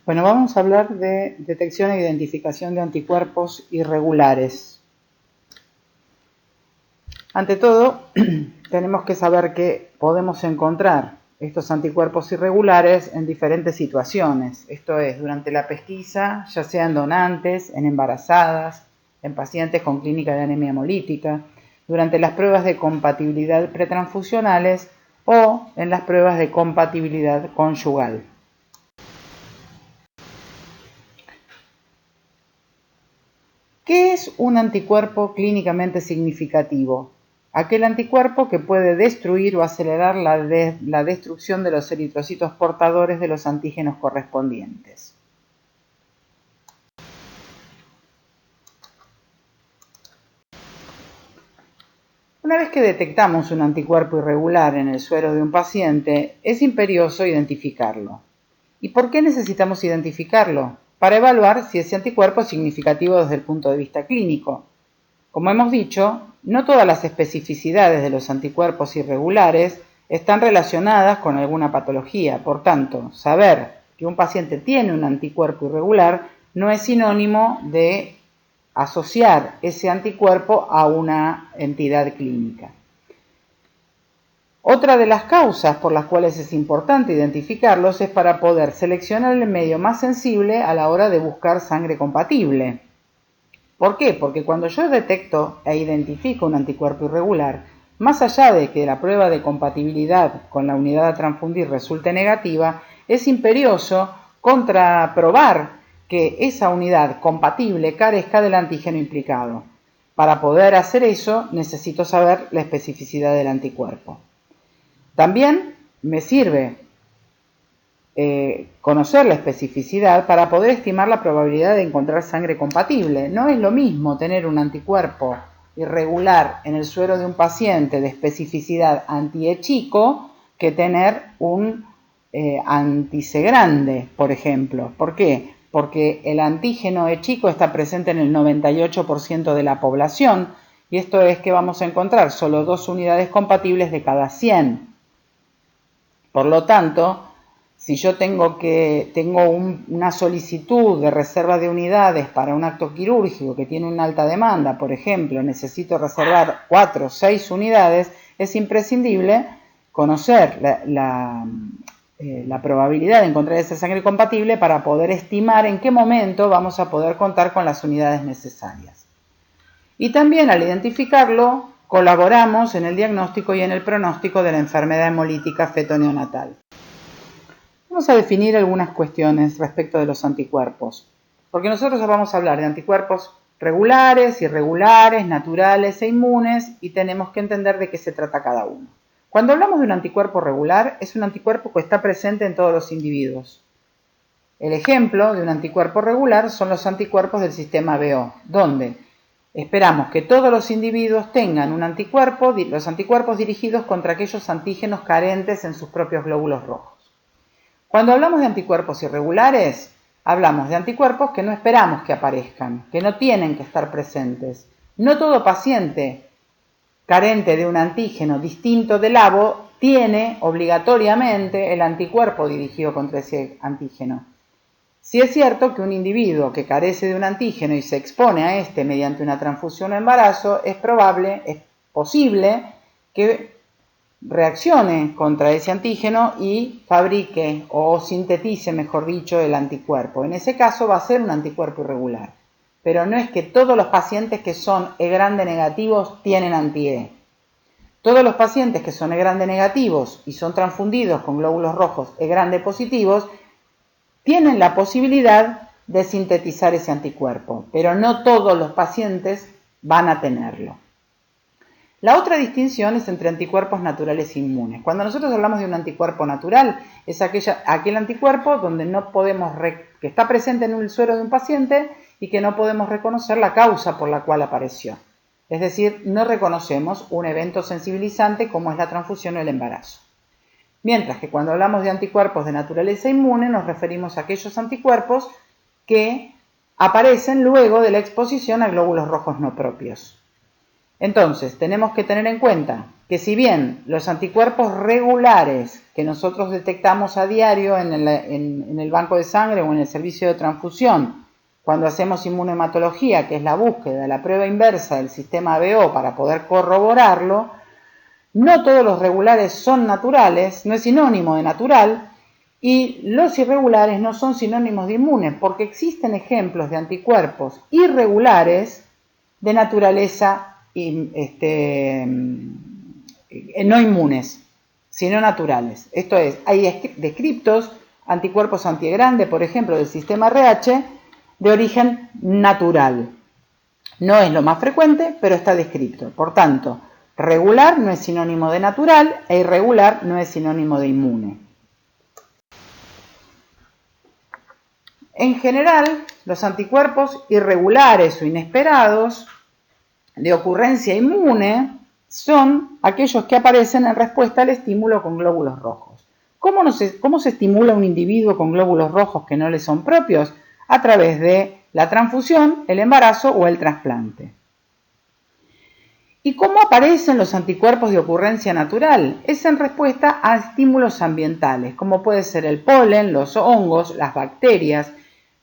Bueno, vamos a hablar de detección e identificación de anticuerpos irregulares. Ante todo, tenemos que saber que podemos encontrar estos anticuerpos irregulares en diferentes situaciones. Esto es, durante la pesquisa, ya sea en donantes, en embarazadas, en pacientes con clínica de anemia hemolítica, durante las pruebas de compatibilidad pretransfusionales o en las pruebas de compatibilidad conyugal. ¿Qué es un anticuerpo clínicamente significativo? Aquel anticuerpo que puede destruir o acelerar la destrucción de los eritrocitos portadores de los antígenos correspondientes. Una vez que detectamos un anticuerpo irregular en el suero de un paciente, es imperioso identificarlo. ¿Y por qué necesitamos identificarlo? Para evaluar si ese anticuerpo es significativo desde el punto de vista clínico. Como hemos dicho, no todas las especificidades de los anticuerpos irregulares están relacionadas con alguna patología. Por tanto, saber que un paciente tiene un anticuerpo irregular no es sinónimo de asociar ese anticuerpo a una entidad clínica. Otra de las causas por las cuales es importante identificarlos es para poder seleccionar el medio más sensible a la hora de buscar sangre compatible. ¿Por qué? Porque cuando yo detecto e identifico un anticuerpo irregular, más allá de que la prueba de compatibilidad con la unidad a transfundir resulte negativa, es imperioso contraprobar que esa unidad compatible carezca del antígeno implicado. Para poder hacer eso, necesito saber la especificidad del anticuerpo. También me sirve conocer la especificidad para poder estimar la probabilidad de encontrar sangre compatible. No es lo mismo tener un anticuerpo irregular en el suero de un paciente de especificidad anti-E-chico que tener un anti-C grande, por ejemplo. ¿Por qué? Porque el antígeno E-chico está presente en el 98% de la población y esto es que vamos a encontrar solo 2 unidades compatibles de cada 100. Por lo tanto, si yo tengo una solicitud de reserva de unidades para un acto quirúrgico que tiene una alta demanda, por ejemplo, necesito reservar 4 o 6 unidades, es imprescindible conocer la probabilidad de encontrar esa sangre compatible para poder estimar en qué momento vamos a poder contar con las unidades necesarias. Y también al identificarlo, colaboramos en el diagnóstico y en el pronóstico de la enfermedad hemolítica feto-neonatal. Vamos a definir algunas cuestiones respecto de los anticuerpos, porque nosotros vamos a hablar de anticuerpos regulares, irregulares, naturales e inmunes y tenemos que entender de qué se trata cada uno. Cuando hablamos de un anticuerpo regular, es un anticuerpo que está presente en todos los individuos. El ejemplo de un anticuerpo regular son los anticuerpos del sistema BO, donde esperamos que todos los individuos tengan un anticuerpo, los anticuerpos dirigidos contra aquellos antígenos carentes en sus propios glóbulos rojos. Cuando hablamos de anticuerpos irregulares, hablamos de anticuerpos que no esperamos que aparezcan, que no tienen que estar presentes. No todo paciente carente de un antígeno distinto del ABO tiene obligatoriamente el anticuerpo dirigido contra ese antígeno. Si es cierto que un individuo que carece de un antígeno y se expone a este mediante una transfusión o embarazo, es posible que reaccione contra ese antígeno y fabrique o sintetice, mejor dicho, el anticuerpo. En ese caso va a ser un anticuerpo irregular. Pero no es que todos los pacientes que son E grande negativos tienen anti-E. Todos los pacientes que son E grande negativos y son transfundidos con glóbulos rojos E grande positivos tienen la posibilidad de sintetizar ese anticuerpo, pero no todos los pacientes van a tenerlo. La otra distinción es entre anticuerpos naturales e inmunes. Cuando nosotros hablamos de un anticuerpo natural, es aquel anticuerpo donde que está presente en el suero de un paciente y que no podemos reconocer la causa por la cual apareció. Es decir, no reconocemos un evento sensibilizante como es la transfusión o el embarazo. Mientras que cuando hablamos de anticuerpos de naturaleza inmune, nos referimos a aquellos anticuerpos que aparecen luego de la exposición a glóbulos rojos no propios. Entonces, tenemos que tener en cuenta que si bien los anticuerpos regulares que nosotros detectamos a diario en el banco de sangre o en el servicio de transfusión, cuando hacemos inmunohematología, que es la búsqueda, la prueba inversa del sistema ABO para poder corroborarlo, no todos los regulares son naturales, no es sinónimo de natural, y los irregulares no son sinónimos de inmunes, porque existen ejemplos de anticuerpos irregulares de naturaleza no inmunes, sino naturales. Esto es, hay descriptos anticuerpos antigrande, por ejemplo, del sistema RH, de origen natural. No es lo más frecuente, pero está descrito. Por tanto, regular no es sinónimo de natural e irregular no es sinónimo de inmune. En general, los anticuerpos irregulares o inesperados de ocurrencia inmune son aquellos que aparecen en respuesta al estímulo con glóbulos rojos. ¿Cómo se estimula un individuo con glóbulos rojos que no le son propios? A través de la transfusión, el embarazo o el trasplante. ¿Y cómo aparecen los anticuerpos de ocurrencia natural? Es en respuesta a estímulos ambientales, como puede ser el polen, los hongos, las bacterias.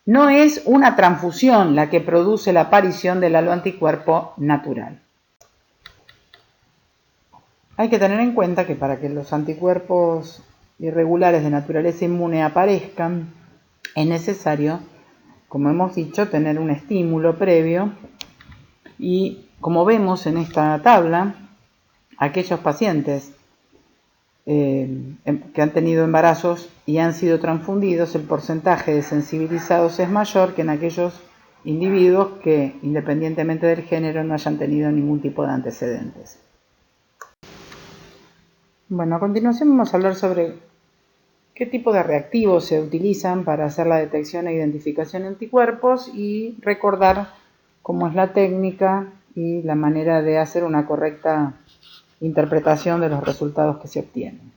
No es una transfusión la que produce la aparición del haloanticuerpo natural. Hay que tener en cuenta que para que los anticuerpos irregulares de naturaleza inmune aparezcan, es necesario, como hemos dicho, tener un estímulo previo y, como vemos en esta tabla, aquellos pacientes que han tenido embarazos y han sido transfundidos, el porcentaje de sensibilizados es mayor que en aquellos individuos que, independientemente del género, no hayan tenido ningún tipo de antecedentes. Bueno, a continuación vamos a hablar sobre qué tipo de reactivos se utilizan para hacer la detección e identificación de anticuerpos y recordar cómo es la técnica y la manera de hacer una correcta interpretación de los resultados que se obtienen.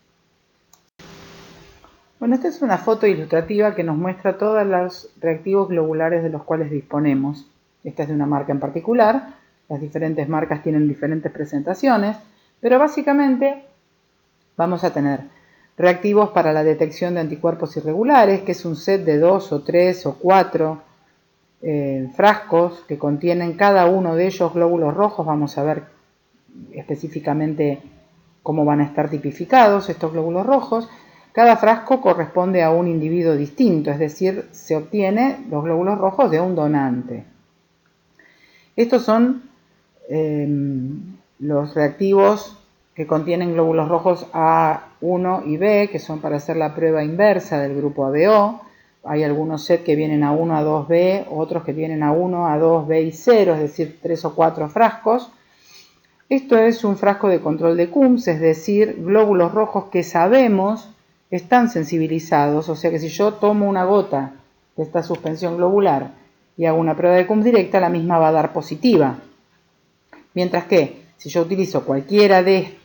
Bueno, esta es una foto ilustrativa que nos muestra todos los reactivos globulares de los cuales disponemos. Esta es de una marca en particular, las diferentes marcas tienen diferentes presentaciones, pero básicamente vamos a tener reactivos para la detección de anticuerpos irregulares, que es un set de 2 o 3 o 4 frascos que contienen cada uno de ellos glóbulos rojos. Vamos a ver específicamente cómo van a estar tipificados estos glóbulos rojos. Cada frasco corresponde a un individuo distinto, es decir, se obtiene los glóbulos rojos de un donante. Estos son los reactivos que contienen glóbulos rojos A1 y B, que son para hacer la prueba inversa del grupo ABO. Hay algunos sets que vienen A1, A2, B, otros que vienen A1, A2, B y 0, es decir, 3 o 4 frascos. Esto es un frasco de control de Coombs, es decir, glóbulos rojos que sabemos están sensibilizados, o sea que si yo tomo una gota de esta suspensión globular y hago una prueba de Coombs directa, la misma va a dar positiva. Mientras que si yo utilizo cualquiera de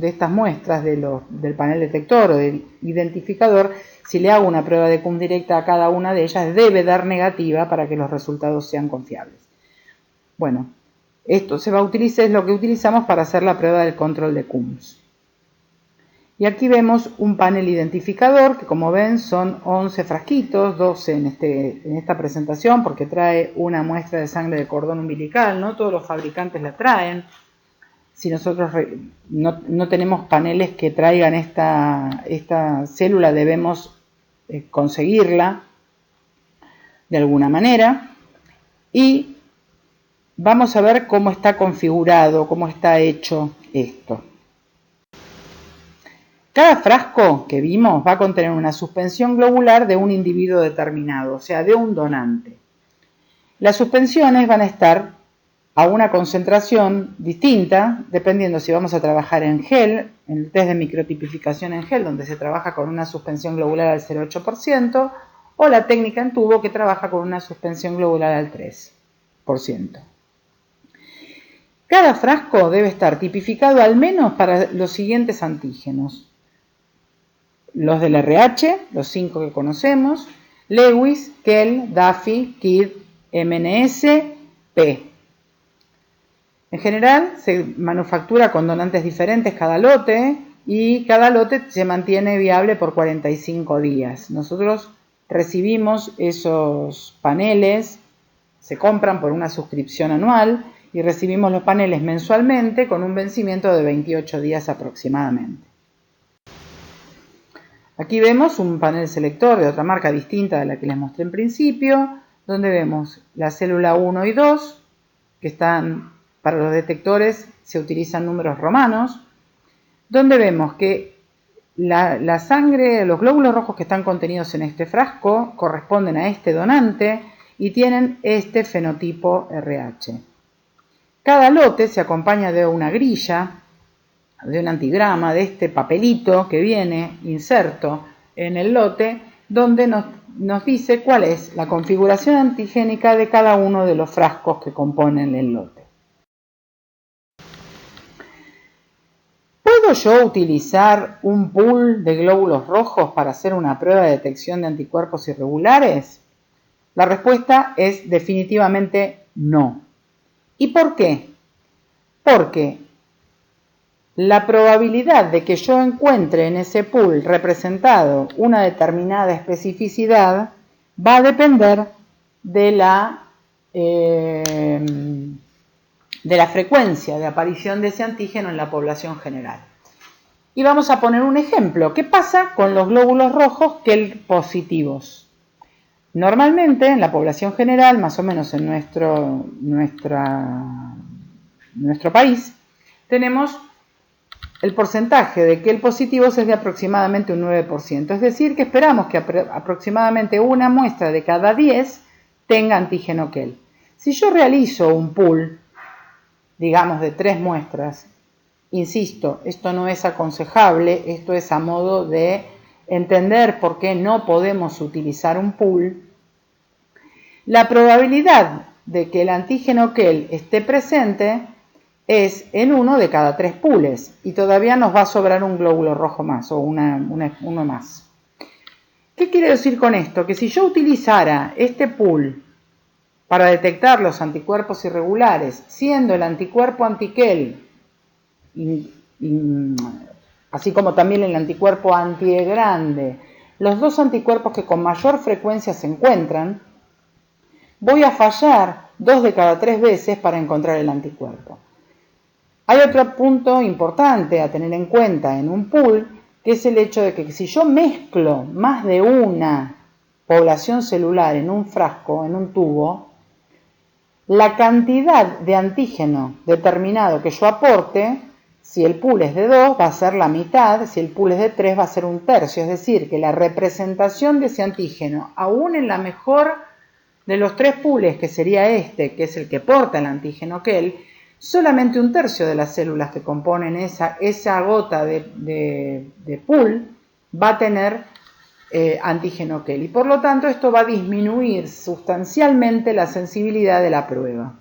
estas muestras del panel detector o del identificador, si le hago una prueba de Coombs directa a cada una de ellas, debe dar negativa para que los resultados sean confiables. Bueno, esto es lo que utilizamos para hacer la prueba del control de Coombs. Y aquí vemos un panel identificador que, como ven, son 11 frasquitos, 12 en esta presentación porque trae una muestra de sangre de cordón umbilical. No todos los fabricantes la traen. Si nosotros no tenemos paneles que traigan esta célula, debemos conseguirla de alguna manera. Y vamos a ver cómo está configurado, cómo está hecho esto. Cada frasco que vimos va a contener una suspensión globular de un individuo determinado, o sea, de un donante. Las suspensiones van a estar a una concentración distinta, dependiendo si vamos a trabajar en gel, en el test de microtipificación en gel, donde se trabaja con una suspensión globular al 0,8%, o la técnica en tubo, que trabaja con una suspensión globular al 3%. Cada frasco debe estar tipificado al menos para los siguientes antígenos: los del RH, los 5 que conocemos, Lewis, Kell, Duffy, Kidd, MNS, P. En general se manufactura con donantes diferentes cada lote y cada lote se mantiene viable por 45 días. Nosotros recibimos esos paneles, se compran por una suscripción anual y recibimos los paneles mensualmente con un vencimiento de 28 días aproximadamente. Aquí vemos un panel selector de otra marca distinta de la que les mostré en principio, donde vemos la célula 1 y 2, que están, para los detectores se utilizan números romanos, donde vemos que la sangre, los glóbulos rojos que están contenidos en este frasco corresponden a este donante y tienen este fenotipo RH. Cada lote se acompaña de una grilla, de un antigrama, de este papelito que viene inserto en el lote, donde nos dice cuál es la configuración antigénica de cada uno de los frascos que componen el lote. ¿Puedo yo utilizar un pool de glóbulos rojos para hacer una prueba de detección de anticuerpos irregulares? La respuesta es definitivamente no. ¿Y por qué? Porque la probabilidad de que yo encuentre en ese pool representado una determinada especificidad va a depender de la frecuencia de aparición de ese antígeno en la población general. Y vamos a poner un ejemplo. ¿Qué pasa con los glóbulos rojos KEL positivos? Normalmente en la población general, más o menos en nuestro país, tenemos el porcentaje de KEL positivos es de aproximadamente un 9%. Es decir, que esperamos que aproximadamente una muestra de cada 10 tenga antígeno KEL. Si yo realizo un pool, digamos de 3 muestras, insisto, esto no es aconsejable, esto es a modo de entender por qué no podemos utilizar un pool. La probabilidad de que el antígeno KEL esté presente es en 1 de cada 3 pools y todavía nos va a sobrar un glóbulo rojo más o uno más. ¿Qué quiere decir con esto? Que si yo utilizara este pool para detectar los anticuerpos irregulares, siendo el anticuerpo anti-KEL, así como también el anticuerpo anti-E grande, los dos anticuerpos que con mayor frecuencia se encuentran, voy a fallar 2 de cada 3 veces para encontrar el anticuerpo. Hay otro punto importante a tener en cuenta en un pool, que es el hecho de que si yo mezclo más de una población celular en un frasco, en un tubo, la cantidad de antígeno determinado que yo aporte, si el pool es de 2, va a ser la mitad, si el pool es de 3, va a ser un tercio. Es decir, que la representación de ese antígeno, aún en la mejor de los 3 pools, que sería este, que es el que porta el antígeno KEL, solamente un tercio de las células que componen esa gota de pool va a tener antígeno KEL y por lo tanto esto va a disminuir sustancialmente la sensibilidad de la prueba.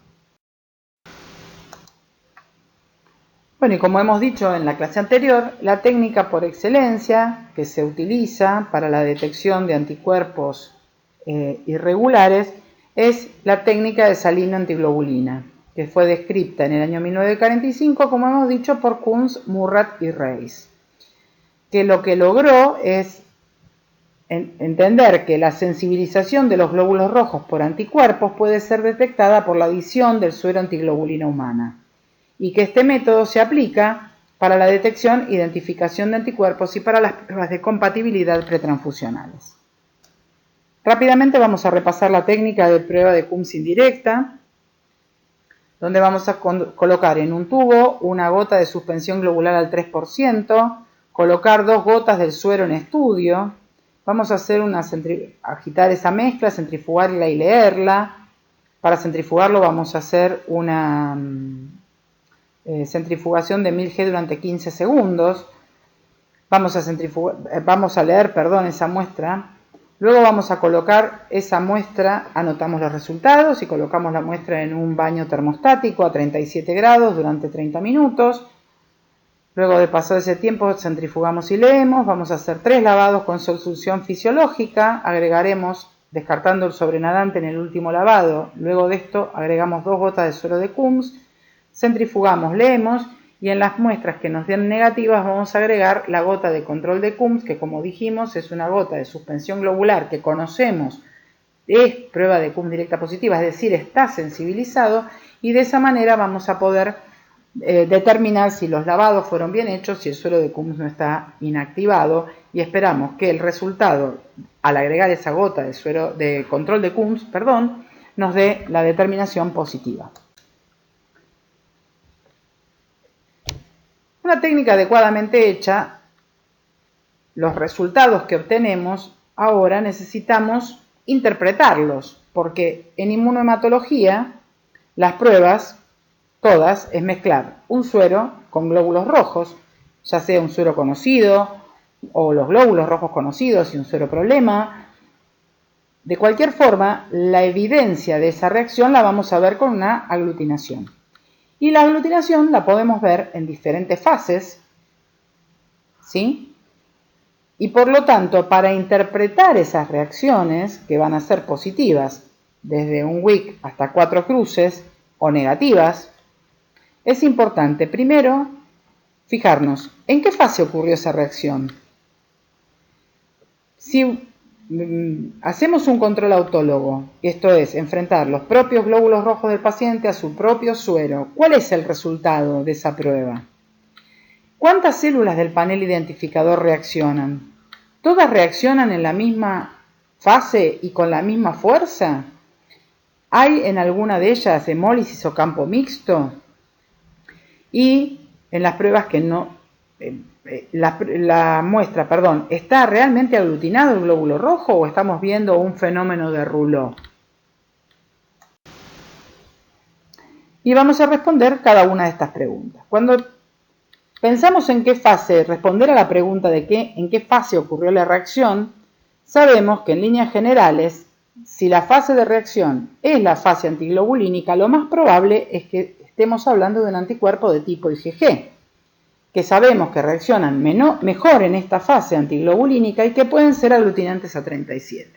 Bueno, y como hemos dicho en la clase anterior, la técnica por excelencia que se utiliza para la detección de anticuerpos irregulares es la técnica de salina antiglobulina, que fue descrita en el año 1945, como hemos dicho, por Kunz, Murrat y Reis, que lo que logró es entender que la sensibilización de los glóbulos rojos por anticuerpos puede ser detectada por la adición del suero antiglobulina humana, y que este método se aplica para la detección e identificación de anticuerpos y para las pruebas de compatibilidad pretransfusionales. Rápidamente vamos a repasar la técnica de prueba de Coombs indirecta, donde vamos a colocar en un tubo una gota de suspensión globular al 3%, colocar 2 gotas del suero en estudio, vamos a hacer agitar esa mezcla, centrifugarla y leerla. Para centrifugarlo vamos a hacer una centrifugación de 1000 G durante 15 segundos. Vamos a leer esa muestra. Luego vamos a colocar esa muestra, anotamos los resultados y colocamos la muestra en un baño termostático a 37 grados durante 30 minutos. Luego de pasar ese tiempo, centrifugamos y leemos. Vamos a hacer 3 lavados con solución fisiológica. Agregaremos, descartando el sobrenadante en el último lavado. Luego de esto, agregamos 2 gotas de suero de Coombs. Centrifugamos, leemos y en las muestras que nos den negativas vamos a agregar la gota de control de Coombs, que como dijimos es una gota de suspensión globular que conocemos, es prueba de Coombs directa positiva, es decir, está sensibilizado y de esa manera vamos a poder determinar si los lavados fueron bien hechos, si el suero de Coombs no está inactivado y esperamos que el resultado al agregar esa gota de suero de control de Coombs, nos dé la determinación positiva. Una técnica adecuadamente hecha, los resultados que obtenemos ahora necesitamos interpretarlos, porque en inmunohematología las pruebas, todas, es mezclar un suero con glóbulos rojos, ya sea un suero conocido o los glóbulos rojos conocidos y un suero problema. De cualquier forma, la evidencia de esa reacción la vamos a ver con una aglutinación. Y la aglutinación la podemos ver en diferentes fases, ¿sí? Y por lo tanto, para interpretar esas reacciones, que van a ser positivas, desde un Wick hasta 4 cruces, o negativas, es importante primero fijarnos en qué fase ocurrió esa reacción. Si hacemos un control autólogo, esto es, enfrentar los propios glóbulos rojos del paciente a su propio suero, ¿cuál es el resultado de esa prueba? ¿Cuántas células del panel identificador reaccionan? ¿Todas reaccionan en la misma fase y con la misma fuerza? ¿Hay en alguna de ellas hemólisis o campo mixto? Y en las pruebas que no... la muestra, ¿está realmente aglutinado el glóbulo rojo o estamos viendo un fenómeno de Rouleau? Y vamos a responder cada una de estas preguntas. Cuando pensamos en qué fase, responder a la pregunta de en qué fase ocurrió la reacción, sabemos que en líneas generales, si la fase de reacción es la fase antiglobulínica, lo más probable es que estemos hablando de un anticuerpo de tipo IgG, que sabemos que reaccionan mejor en esta fase antiglobulínica y que pueden ser aglutinantes a 37.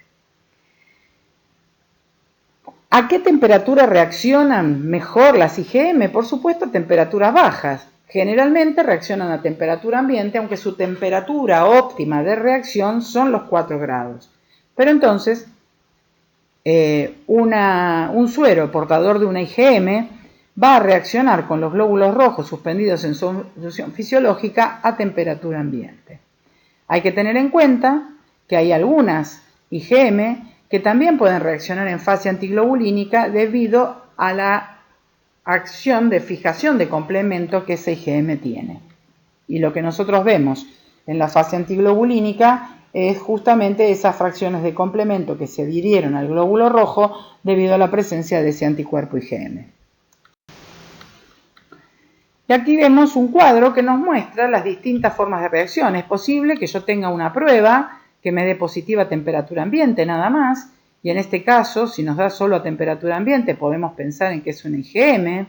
¿A qué temperatura reaccionan mejor las IgM? Por supuesto, a temperaturas bajas. Generalmente reaccionan a temperatura ambiente, aunque su temperatura óptima de reacción son los 4 grados. Pero entonces, un suero portador de una IgM va a reaccionar con los glóbulos rojos suspendidos en solución fisiológica a temperatura ambiente. Hay que tener en cuenta que hay algunas IgM que también pueden reaccionar en fase antiglobulínica debido a la acción de fijación de complemento que esa IgM tiene. Y lo que nosotros vemos en la fase antiglobulínica es justamente esas fracciones de complemento que se adhirieron al glóbulo rojo debido a la presencia de ese anticuerpo IgM. Y aquí vemos un cuadro que nos muestra las distintas formas de reacción. Es posible que yo tenga una prueba que me dé positiva a temperatura ambiente nada más, y en este caso, si nos da solo a temperatura ambiente, podemos pensar en que es una IgM.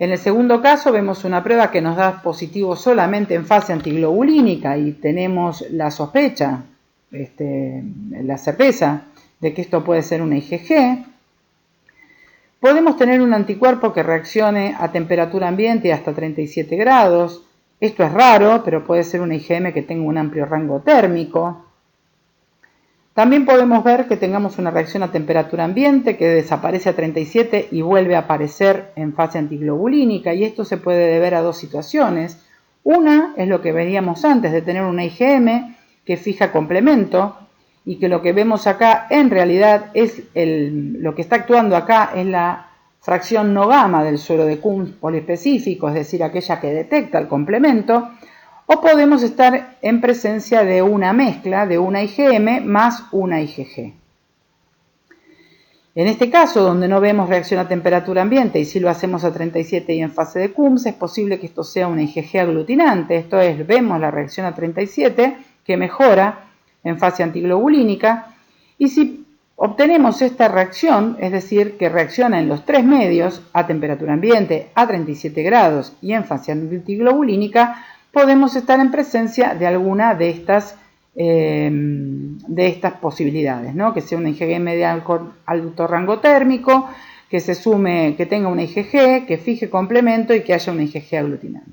En el segundo caso vemos una prueba que nos da positivo solamente en fase antiglobulínica y tenemos la sospecha, la certeza de que esto puede ser una IgG. Podemos tener un anticuerpo que reaccione a temperatura ambiente hasta 37 grados. Esto es raro, pero puede ser una IgM que tenga un amplio rango térmico. También podemos ver que tengamos una reacción a temperatura ambiente que desaparece a 37 y vuelve a aparecer en fase antiglobulínica, y esto se puede deber a dos situaciones. Una es lo que veíamos antes de tener una IgM que fija complemento, y que lo que vemos acá en realidad es lo que está actuando acá es la fracción no gamma del suero de Coombs poliespecífico, es decir, aquella que detecta el complemento, o podemos estar en presencia de una mezcla de una IgM más una IgG. En este caso, donde no vemos reacción a temperatura ambiente y si lo hacemos a 37 y en fase de Coombs, es posible que esto sea una IgG aglutinante, esto es, vemos la reacción a 37 que mejora en fase antiglobulínica, y si obtenemos esta reacción, es decir, que reacciona en los tres medios, a temperatura ambiente, a 37 grados y en fase antiglobulínica, podemos estar en presencia de alguna de estas posibilidades, ¿no? Que sea una IgM de alto rango térmico, que se sume, que tenga una IgG, que fije complemento y que haya una IgG aglutinante.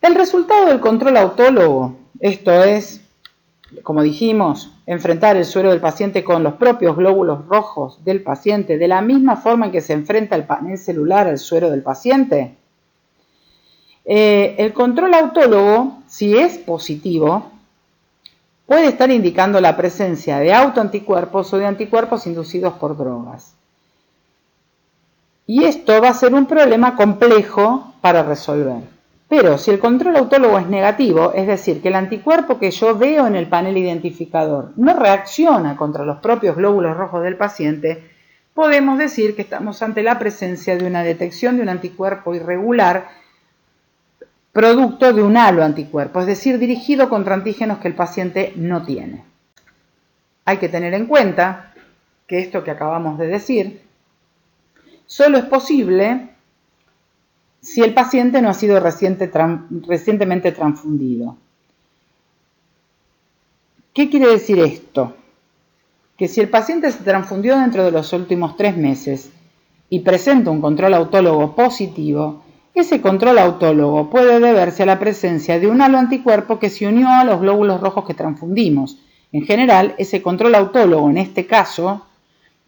El resultado del control autólogo, esto es, como dijimos, enfrentar el suero del paciente con los propios glóbulos rojos del paciente de la misma forma en que se enfrenta el panel celular al suero del paciente. El control autólogo, si es positivo, puede estar indicando la presencia de autoanticuerpos o de anticuerpos inducidos por drogas. Y esto va a ser un problema complejo para resolver. Pero si el control autólogo es negativo, es decir, que el anticuerpo que yo veo en el panel identificador no reacciona contra los propios glóbulos rojos del paciente, podemos decir que estamos ante la presencia de una detección de un anticuerpo irregular producto de un halo anticuerpo, es decir, dirigido contra antígenos que el paciente no tiene. Hay que tener en cuenta que esto que acabamos de decir solo es posible si el paciente no ha sido recientemente transfundido. ¿Qué quiere decir esto? Que si el paciente se transfundió dentro de los últimos 3 meses y presenta un control autólogo positivo, ese control autólogo puede deberse a la presencia de un halo anticuerpo que se unió a los glóbulos rojos que transfundimos. En general, ese control autólogo, en este caso,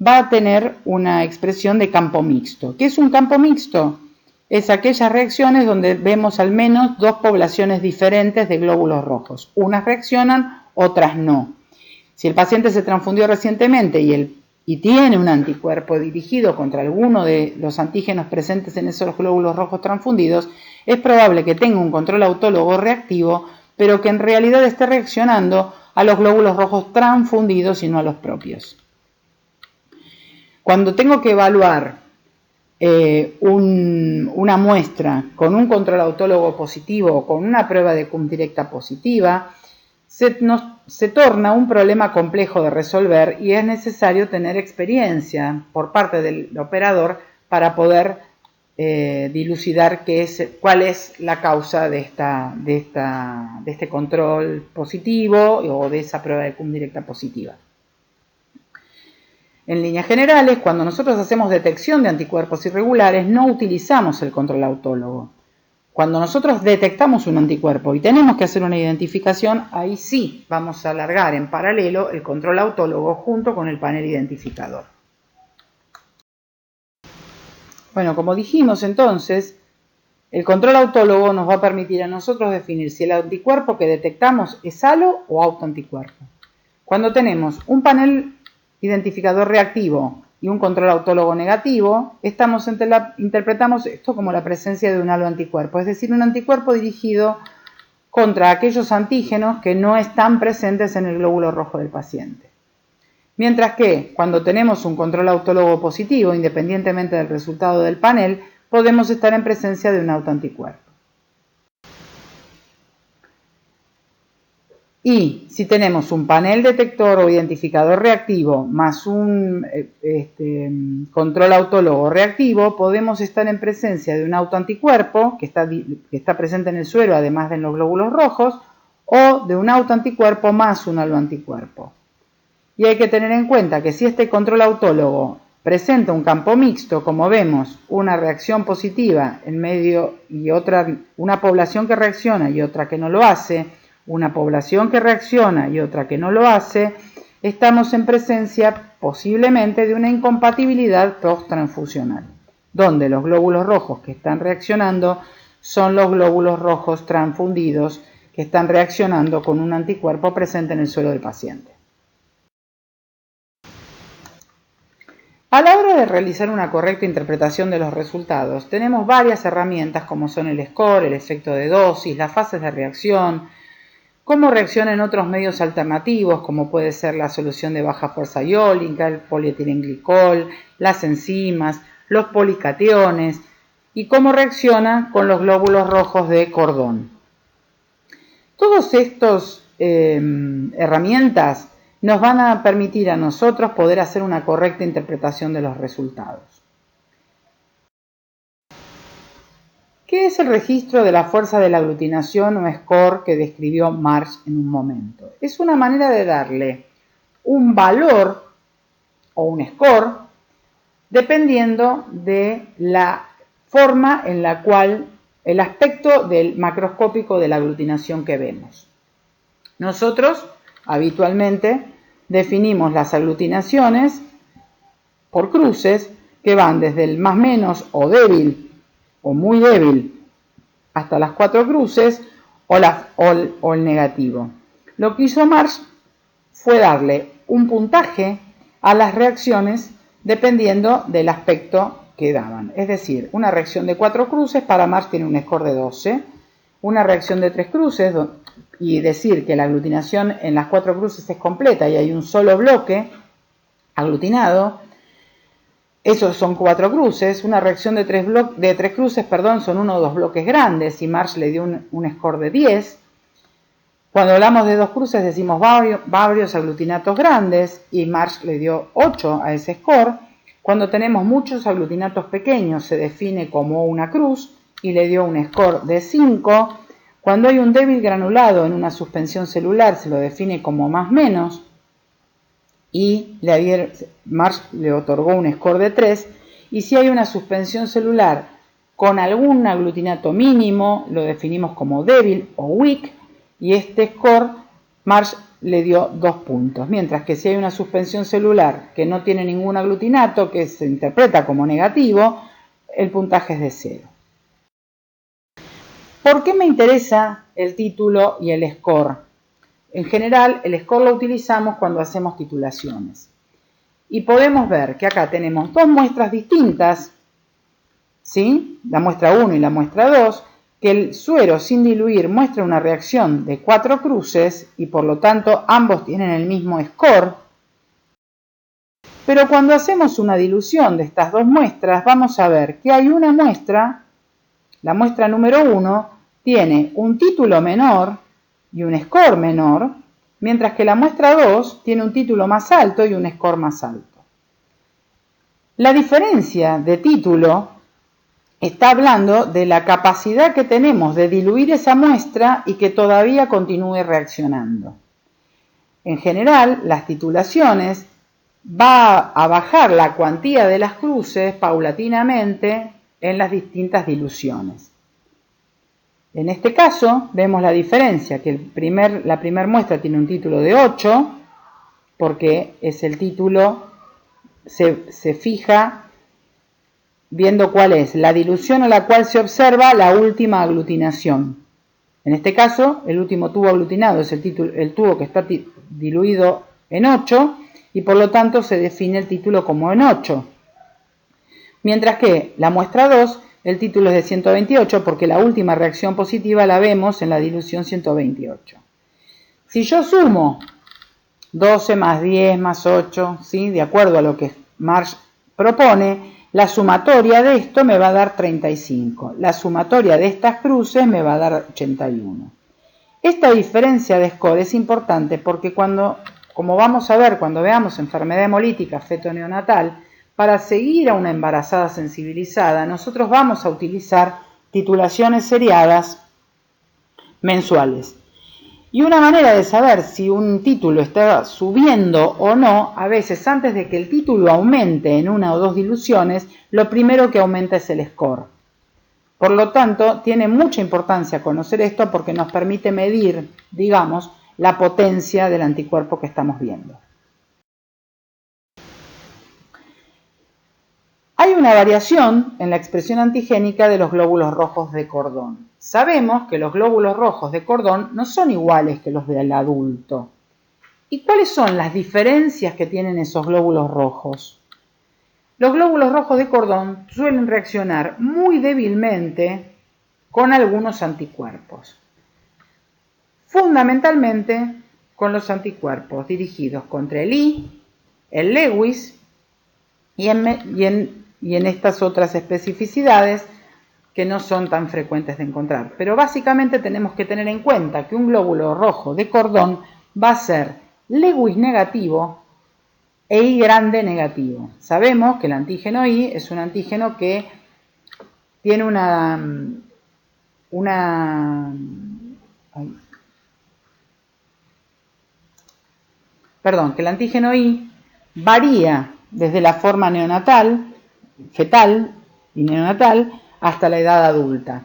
va a tener una expresión de campo mixto. ¿Qué es un campo mixto? Es aquellas reacciones donde vemos al menos 2 poblaciones diferentes de glóbulos rojos. Unas reaccionan, otras no. Si el paciente se transfundió recientemente y tiene un anticuerpo dirigido contra alguno de los antígenos presentes en esos glóbulos rojos transfundidos, es probable que tenga un control autólogo reactivo, pero que en realidad esté reaccionando a los glóbulos rojos transfundidos y no a los propios. Cuando tengo que evaluar una muestra con un control autólogo positivo o con una prueba de cum directa positiva, se torna un problema complejo de resolver y es necesario tener experiencia por parte del operador para poder dilucidar cuál es la causa de este control positivo o de esa prueba de cum directa positiva. En líneas generales, cuando nosotros hacemos detección de anticuerpos irregulares, no utilizamos el control autólogo. Cuando nosotros detectamos un anticuerpo y tenemos que hacer una identificación, ahí sí vamos a alargar en paralelo el control autólogo junto con el panel identificador. Bueno, como dijimos entonces, el control autólogo nos va a permitir a nosotros definir si el anticuerpo que detectamos es halo o autoanticuerpo. Cuando tenemos un panel identificador reactivo y un control autólogo negativo, interpretamos esto como la presencia de un halo anticuerpo, es decir, un anticuerpo dirigido contra aquellos antígenos que no están presentes en el glóbulo rojo del paciente. Mientras que cuando tenemos un control autólogo positivo, independientemente del resultado del panel, podemos estar en presencia de un autoanticuerpo. Y si tenemos un panel detector o identificador reactivo más un control autólogo reactivo, podemos estar en presencia de un autoanticuerpo que está presente en el suero, además de en los glóbulos rojos, o de un autoanticuerpo más un halo anticuerpo. Y hay que tener en cuenta que si este control autólogo presenta un campo mixto, como vemos, una reacción positiva en medio y una población que reacciona y otra que no lo hace, una población que reacciona y otra que no lo hace, estamos en presencia posiblemente de una incompatibilidad posttransfusional, donde los glóbulos rojos que están reaccionando son los glóbulos rojos transfundidos que están reaccionando con un anticuerpo presente en el suelo del paciente. A la hora de realizar una correcta interpretación de los resultados, tenemos varias herramientas como son el score, el efecto de dosis, las fases de reacción, cómo reacciona en otros medios alternativos, como puede ser la solución de baja fuerza iónica, el polietilenglicol, las enzimas, los policationes, y cómo reacciona con los glóbulos rojos de cordón. Todas estas herramientas nos van a permitir a nosotros poder hacer una correcta interpretación de los resultados. ¿Qué es el registro de la fuerza de la aglutinación o score que describió Marsh en un momento? Es una manera de darle un valor o un score, dependiendo de la forma en la cual el aspecto del macroscópico de la aglutinación que vemos. Nosotros habitualmente definimos las aglutinaciones por cruces que van desde el más menos o débil o muy débil hasta las 4 cruces o el negativo. Lo que hizo Marsh fue darle un puntaje a las reacciones dependiendo del aspecto que daban. Es decir, una reacción de 4 cruces para Marsh tiene un score de 12, una reacción de 3 cruces, y decir que la aglutinación en las 4 cruces es completa y hay un solo bloque aglutinado, esos son 4 cruces. Una reacción de 3 cruces, son 1 o 2 bloques grandes y Marsh le dio un score de 10. Cuando hablamos de 2 cruces decimos varios aglutinatos grandes y Marsh le dio 8 a ese score. Cuando tenemos muchos aglutinatos pequeños se define como una cruz y le dio un score de 5. Cuando hay un débil granulado en una suspensión celular se lo define como más menos y Marsh le otorgó un score de 3. Y si hay una suspensión celular con algún aglutinato mínimo lo definimos como débil o weak y este score Marsh le dio 2 puntos, mientras que si hay una suspensión celular que no tiene ningún aglutinato, que se interpreta como negativo, el puntaje es de 0. ¿Por qué me interesa el título y el score? En general, el score lo utilizamos cuando hacemos titulaciones. Y podemos ver que acá tenemos 2 muestras distintas, ¿sí? La muestra 1 y la muestra 2, que el suero sin diluir muestra una reacción de 4 cruces y por lo tanto ambos tienen el mismo score. Pero cuando hacemos una dilución de estas 2 muestras, vamos a ver que hay una muestra, la muestra número 1, tiene un título menor y un score menor, mientras que la muestra 2 tiene un título más alto y un score más alto. La diferencia de título está hablando de la capacidad que tenemos de diluir esa muestra y que todavía continúe reaccionando. En general, las titulaciones va a bajar la cuantía de las cruces paulatinamente en las distintas diluciones. En este caso vemos la diferencia, que la primera muestra tiene un título de 8, porque es el título, se fija viendo cuál es la dilución a la cual se observa la última aglutinación. En este caso, el último tubo aglutinado es el tubo que está diluido en 8 y por lo tanto se define el título como en 8. Mientras que la muestra 2, el título es de 128 porque la última reacción positiva la vemos en la dilución 128. Si yo sumo 12 más 10 más 8, ¿sí? De acuerdo a lo que Marsh propone, la sumatoria de esto me va a dar 35. La sumatoria de estas cruces me va a dar 81. Esta diferencia de score es importante porque como vamos a ver cuando veamos enfermedad hemolítica feto-neonatal, para seguir a una embarazada sensibilizada, nosotros vamos a utilizar titulaciones seriadas mensuales. Y una manera de saber si un título está subiendo o no, a veces antes de que el título aumente en 1 o 2 diluciones, lo primero que aumenta es el score. Por lo tanto, tiene mucha importancia conocer esto porque nos permite medir, digamos, la potencia del anticuerpo que estamos viendo. Hay una variación en la expresión antigénica de los glóbulos rojos de cordón. Sabemos que los glóbulos rojos de cordón no son iguales que los del adulto. ¿Y cuáles son las diferencias que tienen esos glóbulos rojos? Los glóbulos rojos de cordón suelen reaccionar muy débilmente con algunos anticuerpos. Fundamentalmente con los anticuerpos dirigidos contra el I, el Lewis y en estas otras especificidades que no son tan frecuentes de encontrar. Pero básicamente tenemos que tener en cuenta que un glóbulo rojo de cordón va a ser Lewis negativo e I grande negativo. Sabemos que el antígeno I es un antígeno que tiene que el antígeno I varía desde la forma neonatal, fetal y neonatal, hasta la edad adulta.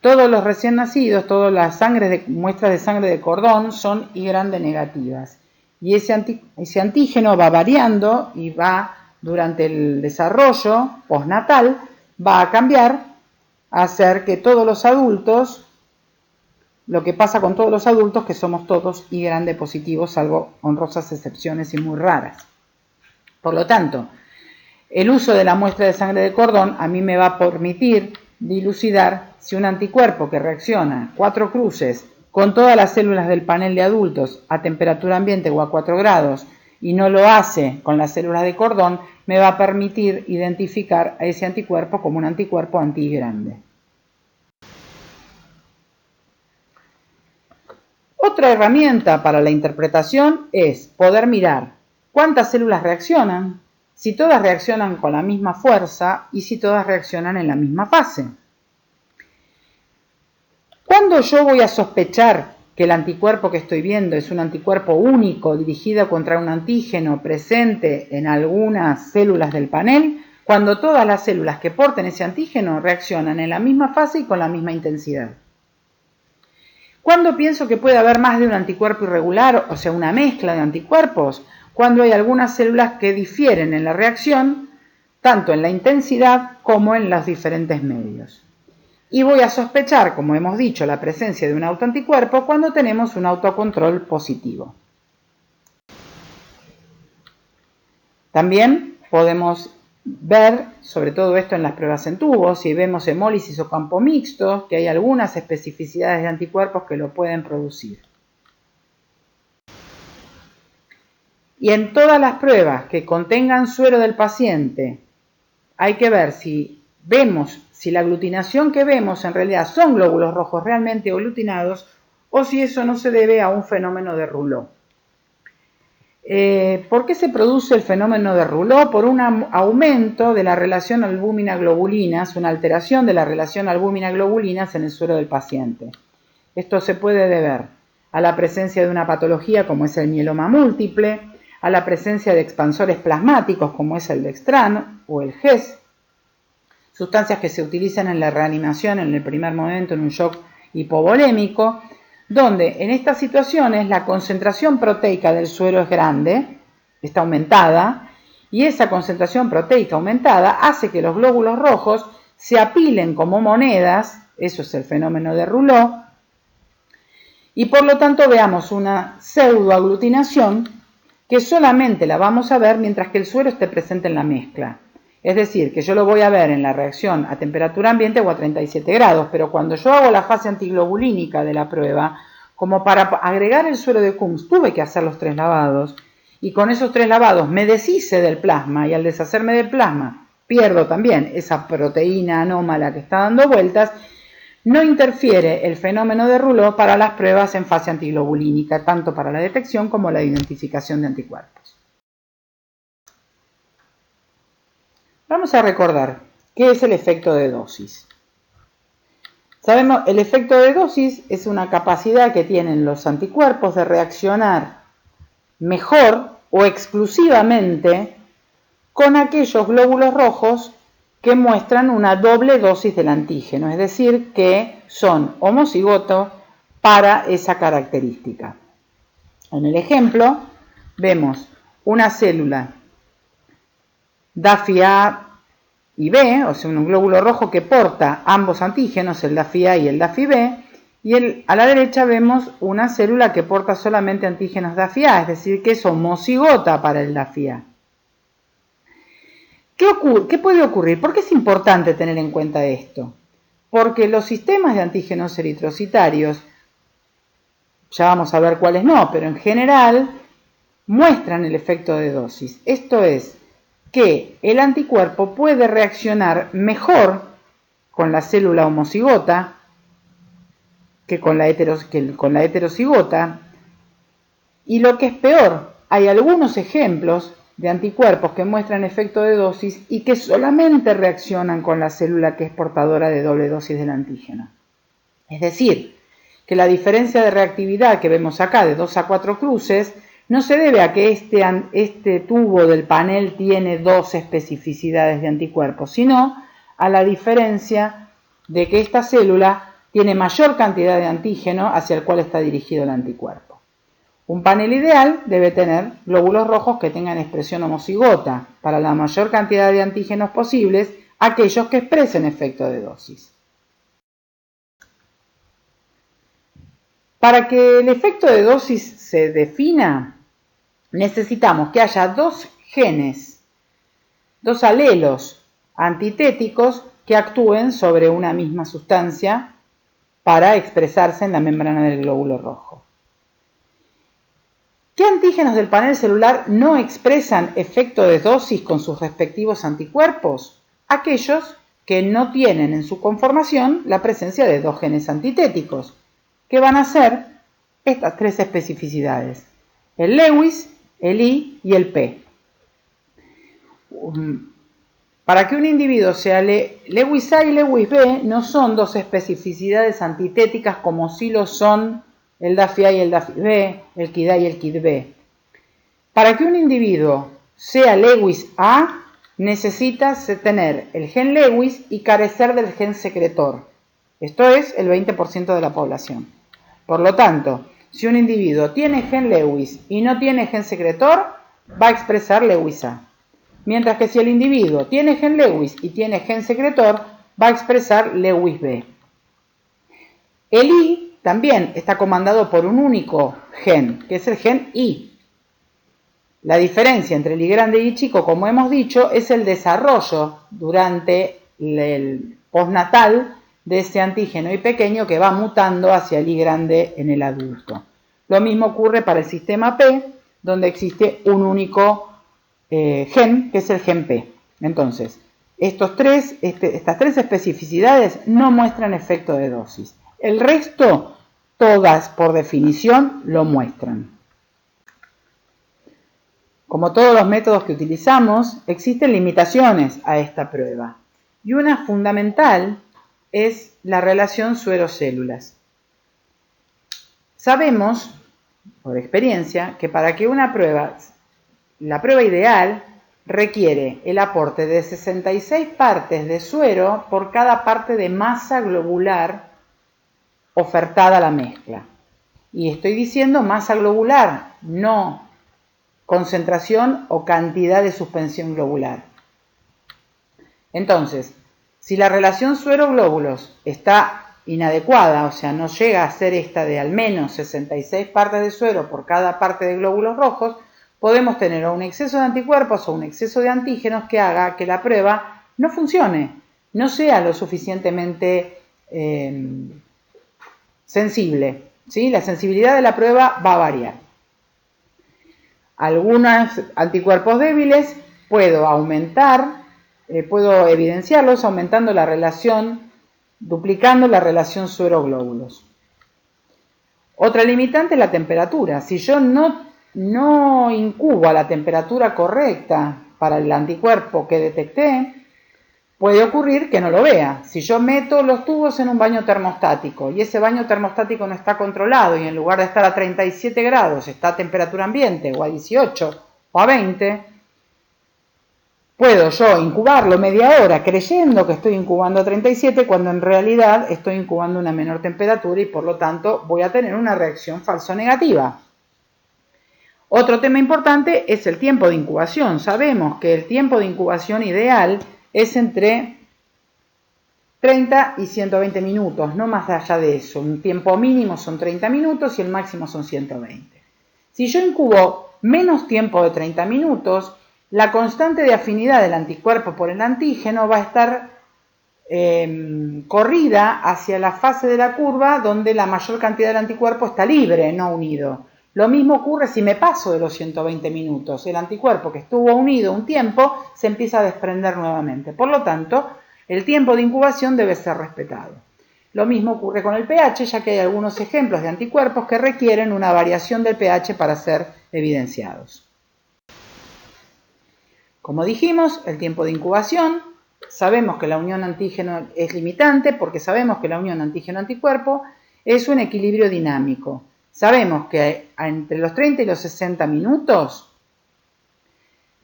Todos los recién nacidos, todas las muestras de sangre de cordón son I grande negativas. Y ese antígeno va variando y va, durante el desarrollo postnatal, va a cambiar, a hacer que todos los adultos, lo que pasa con todos los adultos, que somos todos I grande positivos, salvo honrosas excepciones y muy raras. Por lo tanto, el uso de la muestra de sangre de cordón a mí me va a permitir dilucidar si un anticuerpo que reacciona 4 cruces con todas las células del panel de adultos a temperatura ambiente o a 4 grados y no lo hace con las células de cordón, me va a permitir identificar a ese anticuerpo como un anticuerpo anti-I grande. Otra herramienta para la interpretación es poder mirar cuántas células reaccionan, si todas reaccionan con la misma fuerza y si todas reaccionan en la misma fase. ¿Cuándo yo voy a sospechar que el anticuerpo que estoy viendo es un anticuerpo único dirigido contra un antígeno presente en algunas células del panel? Cuando todas las células que porten ese antígeno reaccionan en la misma fase y con la misma intensidad. ¿Cuándo pienso que puede haber más de un anticuerpo irregular, o sea, una mezcla de anticuerpos? Cuando hay algunas células que difieren en la reacción, tanto en la intensidad como en los diferentes medios. Y voy a sospechar, como hemos dicho, la presencia de un autoanticuerpo cuando tenemos un autocontrol positivo. También podemos ver, sobre todo esto en las pruebas en tubo, si vemos hemólisis o campo mixto, que hay algunas especificidades de anticuerpos que lo pueden producir. Y en todas las pruebas que contengan suero del paciente, hay que ver si la aglutinación que vemos en realidad son glóbulos rojos realmente aglutinados o si eso no se debe a un fenómeno de Rouleau. ¿Por qué se produce el fenómeno de Rouleau? Por un aumento de la relación albúmina-globulinas, una alteración de la relación albúmina-globulinas en el suero del paciente. Esto se puede deber a la presencia de una patología como es el mieloma múltiple, a la presencia de expansores plasmáticos como es el Dextran o el GES, sustancias que se utilizan en la reanimación en el primer momento en un shock hipovolémico, donde en estas situaciones la concentración proteica del suero es grande, está aumentada, y esa concentración proteica aumentada hace que los glóbulos rojos se apilen como monedas, eso es el fenómeno de Rouleau, y por lo tanto veamos una pseudoaglutinación que solamente la vamos a ver mientras que el suero esté presente en la mezcla. Es decir, que yo lo voy a ver en la reacción a temperatura ambiente o a 37 grados, pero cuando yo hago la fase antiglobulínica de la prueba, como para agregar el suero de Coombs tuve que hacer los 3 lavados, y con esos 3 lavados me deshice del plasma, y al deshacerme del plasma pierdo también esa proteína anómala que está dando vueltas, no interfiere el fenómeno de Rouleau para las pruebas en fase antiglobulínica, tanto para la detección como la identificación de anticuerpos. Vamos a recordar qué es el efecto de dosis. Sabemos, el efecto de dosis es una capacidad que tienen los anticuerpos de reaccionar mejor o exclusivamente con aquellos glóbulos rojos que muestran una doble dosis del antígeno, es decir, que son homocigotos para esa característica. En el ejemplo, vemos una célula DAFI A y B, o sea, un glóbulo rojo que porta ambos antígenos, el DAFI A y el DAFI B, y a la derecha vemos una célula que porta solamente antígenos DAFI A, es decir, que es homocigota para el DAFI A. ¿Qué puede ocurrir? ¿Por qué es importante tener en cuenta esto? Porque los sistemas de antígenos eritrocitarios, ya vamos a ver cuáles no, pero en general muestran el efecto de dosis. Esto es, que el anticuerpo puede reaccionar mejor con la célula homocigota que con la heterocigota, y lo que es peor, hay algunos ejemplos de anticuerpos que muestran efecto de dosis y que solamente reaccionan con la célula que es portadora de doble dosis del antígeno. Es decir, que la diferencia de reactividad que vemos acá de 2 a 4 cruces no se debe a que este tubo del panel tiene dos especificidades de anticuerpos, sino a la diferencia de que esta célula tiene mayor cantidad de antígeno hacia el cual está dirigido el anticuerpo. Un panel ideal debe tener glóbulos rojos que tengan expresión homocigota para la mayor cantidad de antígenos posibles, aquellos que expresen efecto de dosis. Para que el efecto de dosis se defina, necesitamos que haya dos genes, dos alelos antitéticos que actúen sobre una misma sustancia para expresarse en la membrana del glóbulo rojo. ¿Qué antígenos del panel celular no expresan efecto de dosis con sus respectivos anticuerpos? Aquellos que no tienen en su conformación la presencia de dos genes antitéticos, que van a ser estas tres especificidades: el Lewis, el I y el P. Para que un individuo sea Lewis A y Lewis B, no son dos especificidades antitéticas como sí lo son el DAFI A y el DAFI B, el KID A y el KID B. Para que un individuo sea Lewis A, necesita tener el gen Lewis y carecer del gen secretor. Esto es el 20% de la población. Por lo tanto, si un individuo tiene gen Lewis y no tiene gen secretor, va a expresar Lewis A. Mientras que si el individuo tiene gen Lewis y tiene gen secretor, va a expresar Lewis B. El I también está comandado por un único gen, que es el gen I. La diferencia entre el I grande y I chico, como hemos dicho, es el desarrollo durante el postnatal de ese antígeno I pequeño que va mutando hacia el I grande en el adulto. Lo mismo ocurre para el sistema P, donde existe un único gen, que es el gen P. Entonces, estas tres especificidades no muestran efecto de dosis. El resto, todas por definición, lo muestran. Como todos los métodos que utilizamos, existen limitaciones a esta prueba. Y una fundamental es la relación suero-células. Sabemos, por experiencia, que para que la prueba ideal requiere el aporte de 66 partes de suero por cada parte de masa globular ofertada a la mezcla. Y estoy diciendo masa globular, no concentración o cantidad de suspensión globular. Entonces, si la relación suero-glóbulos está inadecuada, o sea, no llega a ser esta de al menos 66 partes de suero por cada parte de glóbulos rojos, podemos tener o un exceso de anticuerpos o un exceso de antígenos que haga que la prueba no funcione, no sea lo suficientemente sensible, ¿sí? La sensibilidad de la prueba va a variar. Algunos anticuerpos débiles puedo evidenciarlos aumentando la relación, duplicando la relación suero-glóbulos. Otra limitante es la temperatura. Si yo no incubo a la temperatura correcta para el anticuerpo que detecté, puede ocurrir que no lo vea. Si yo meto los tubos en un baño termostático y ese baño termostático no está controlado y en lugar de estar a 37 grados está a temperatura ambiente o a 18 o a 20, puedo yo incubarlo media hora creyendo que estoy incubando a 37 cuando en realidad estoy incubando una menor temperatura y por lo tanto voy a tener una reacción falso-negativa. Otro tema importante es el tiempo de incubación. Sabemos que el tiempo de incubación ideal es entre 30 y 120 minutos, no más allá de eso. Un tiempo mínimo son 30 minutos y el máximo son 120. Si yo incubo menos tiempo de 30 minutos, la constante de afinidad del anticuerpo por el antígeno va a estar corrida hacia la fase de la curva donde la mayor cantidad del anticuerpo está libre, no unido. Lo mismo ocurre si me paso de los 120 minutos. El anticuerpo que estuvo unido un tiempo se empieza a desprender nuevamente. Por lo tanto, el tiempo de incubación debe ser respetado. Lo mismo ocurre con el pH, ya que hay algunos ejemplos de anticuerpos que requieren una variación del pH para ser evidenciados. Como dijimos, el tiempo de incubación, sabemos que la unión antígeno es limitante porque sabemos que la unión antígeno-anticuerpo es un equilibrio dinámico. sabemos que entre los 30 y los 60 minutos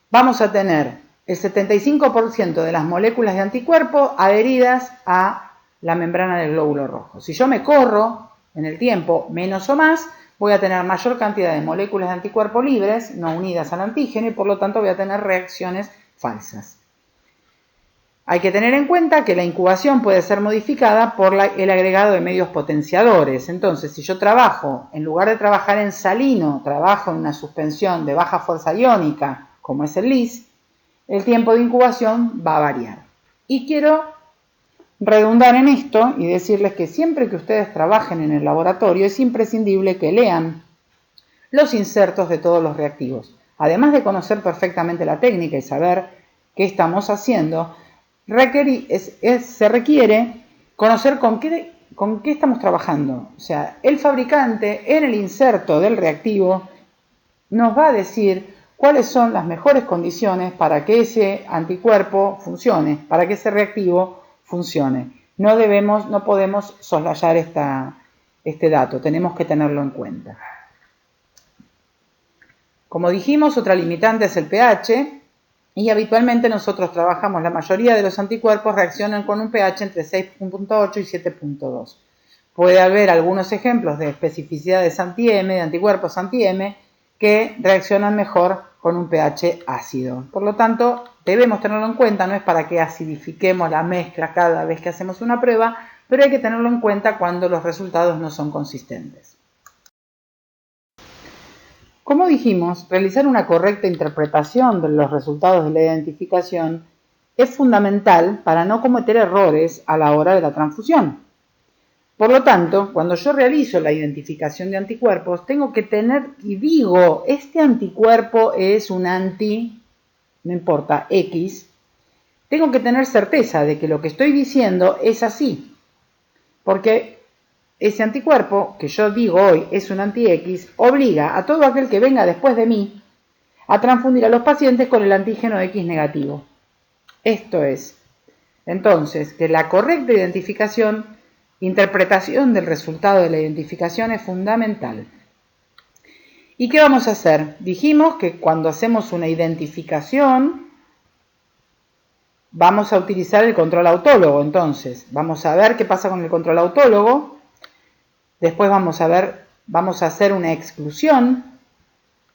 vamos a tener el 75% de las moléculas de anticuerpo adheridas a la membrana del glóbulo rojo. Si yo me corro en el tiempo menos o más, voy a tener mayor cantidad de moléculas de anticuerpo libres, no unidas al antígeno, y por lo tanto voy a tener reacciones falsas. Hay que tener en cuenta que la incubación puede ser modificada por el agregado de medios potenciadores. Entonces, si yo trabajo, en lugar de trabajar en salino, trabajo en una suspensión de baja fuerza iónica, como es el LIS, el tiempo de incubación va a variar. Y quiero redundar en esto y decirles que siempre que ustedes trabajen en el laboratorio es imprescindible que lean los insertos de todos los reactivos. Además de conocer perfectamente la técnica y saber qué estamos haciendo, se requiere conocer con qué estamos trabajando. O sea, el fabricante en el inserto del reactivo nos va a decir cuáles son las mejores condiciones para que ese anticuerpo funcione, para que ese reactivo funcione. No podemos soslayar este dato, tenemos que tenerlo en cuenta. Como dijimos, otra limitante es el pH, y habitualmente nosotros trabajamos, la mayoría de los anticuerpos reaccionan con un pH entre 6.8 y 7.2. Puede haber algunos ejemplos de especificidades anti-M, de anticuerpos anti-M, que reaccionan mejor con un pH ácido. Por lo tanto, debemos tenerlo en cuenta, no es para que acidifiquemos la mezcla cada vez que hacemos una prueba, pero hay que tenerlo en cuenta cuando los resultados no son consistentes. Como dijimos, realizar una correcta interpretación de los resultados de la identificación es fundamental para no cometer errores a la hora de la transfusión. Por lo tanto, cuando yo realizo la identificación de anticuerpos, tengo que tener, y digo, este anticuerpo es un no importa, X, tengo que tener certeza de que lo que estoy diciendo es así, porque ese anticuerpo, que yo digo hoy es un anti-X, obliga a todo aquel que venga después de mí a transfundir a los pacientes con el antígeno X negativo. Esto es, entonces, que la correcta interpretación del resultado de la identificación es fundamental. ¿Y qué vamos a hacer? Dijimos que cuando hacemos una identificación vamos a utilizar el control autólogo. Entonces, vamos a ver qué pasa con el control autólogo. Después vamos a hacer una exclusión.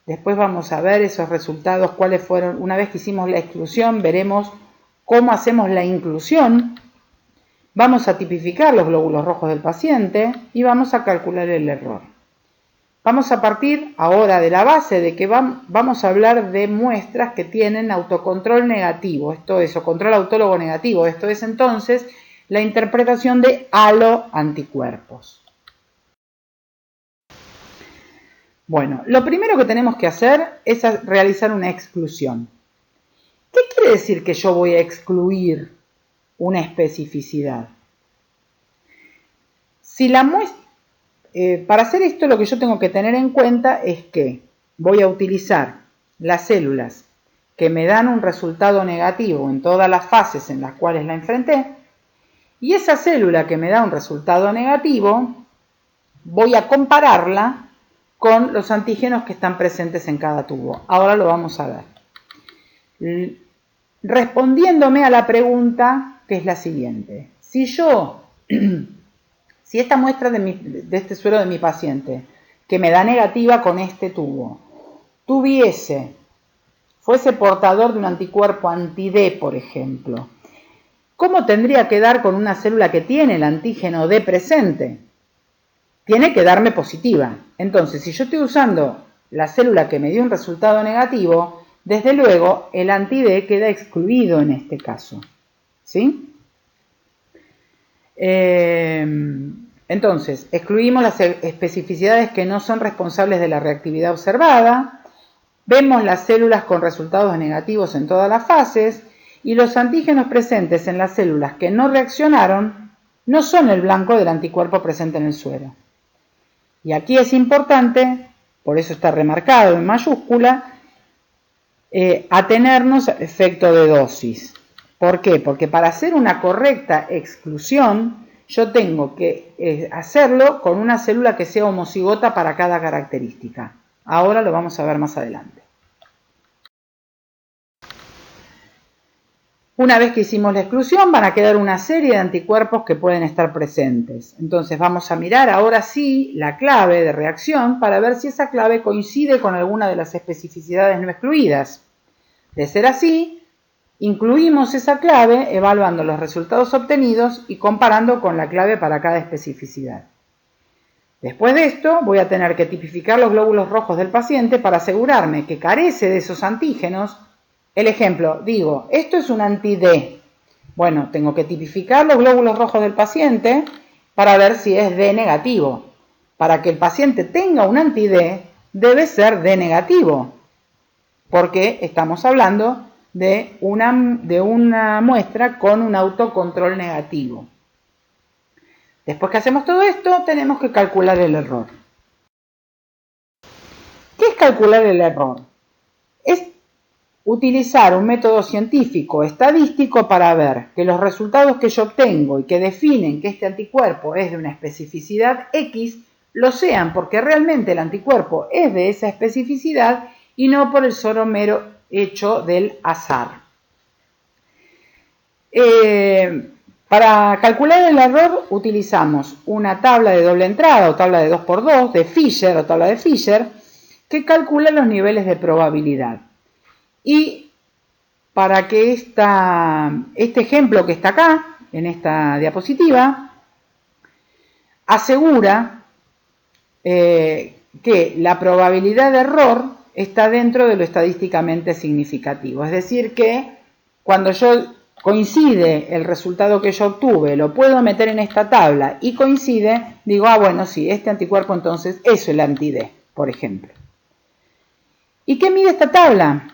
Después vamos a ver esos resultados, cuáles fueron. Una vez que hicimos la exclusión, veremos cómo hacemos la inclusión. Vamos a tipificar los glóbulos rojos del paciente y vamos a calcular el error. Vamos a partir ahora de la base de que vamos a hablar de muestras que tienen autocontrol negativo, esto es, o control autólogo negativo, esto es entonces la interpretación de haloanticuerpos. Bueno, lo primero que tenemos que hacer es realizar una exclusión. ¿Qué quiere decir que yo voy a excluir una especificidad? Si la muestra, para hacer esto lo que yo tengo que tener en cuenta es que voy a utilizar las células que me dan un resultado negativo en todas las fases en las cuales la enfrenté, y esa célula que me da un resultado negativo voy a compararla con los antígenos que están presentes en cada tubo. Ahora lo vamos a ver. Respondiéndome a la pregunta que es la siguiente. Si esta muestra de este suero de mi paciente, que me da negativa con este tubo, fuese portador de un anticuerpo anti-D, por ejemplo, ¿cómo tendría que dar con una célula que tiene el antígeno D presente? Tiene que darme positiva. Entonces, si yo estoy usando la célula que me dio un resultado negativo, desde luego el anti-D queda excluido en este caso. ¿Sí? Entonces, excluimos las especificidades que no son responsables de la reactividad observada, vemos las células con resultados negativos en todas las fases, y los antígenos presentes en las células que no reaccionaron no son el blanco del anticuerpo presente en el suero. Y aquí es importante, por eso está remarcado en mayúscula, atenernos al efecto de dosis. ¿Por qué? Porque para hacer una correcta exclusión yo tengo que hacerlo con una célula que sea homocigota para cada característica. Ahora lo vamos a ver más adelante. Una vez que hicimos la exclusión, van a quedar una serie de anticuerpos que pueden estar presentes. Entonces vamos a mirar ahora sí la clave de reacción para ver si esa clave coincide con alguna de las especificidades no excluidas. De ser así, incluimos esa clave evaluando los resultados obtenidos y comparando con la clave para cada especificidad. Después de esto, voy a tener que tipificar los glóbulos rojos del paciente para asegurarme que carece de esos antígenos. El ejemplo, digo, esto es un anti-D. Bueno, tengo que tipificar los glóbulos rojos del paciente para ver si es D negativo. Para que el paciente tenga un anti-D, debe ser D negativo, porque estamos hablando de una muestra con un autocontrol negativo. Después que hacemos todo esto, tenemos que calcular el error. ¿Qué es calcular el error? Es utilizar un método científico estadístico para ver que los resultados que yo obtengo y que definen que este anticuerpo es de una especificidad X, lo sean porque realmente el anticuerpo es de esa especificidad y no por el solo mero hecho del azar. Para calcular el error utilizamos una tabla de doble entrada o tabla de 2×2 de Fisher o tabla de Fisher que calcula los niveles de probabilidad. Y para que este ejemplo que está acá, en esta diapositiva, asegura que la probabilidad de error está dentro de lo estadísticamente significativo. Es decir, que cuando coincide el resultado que yo obtuve, lo puedo meter en esta tabla y coincide, digo, bueno, sí, este anticuerpo entonces es el anti-D, por ejemplo. ¿Y qué mide esta tabla?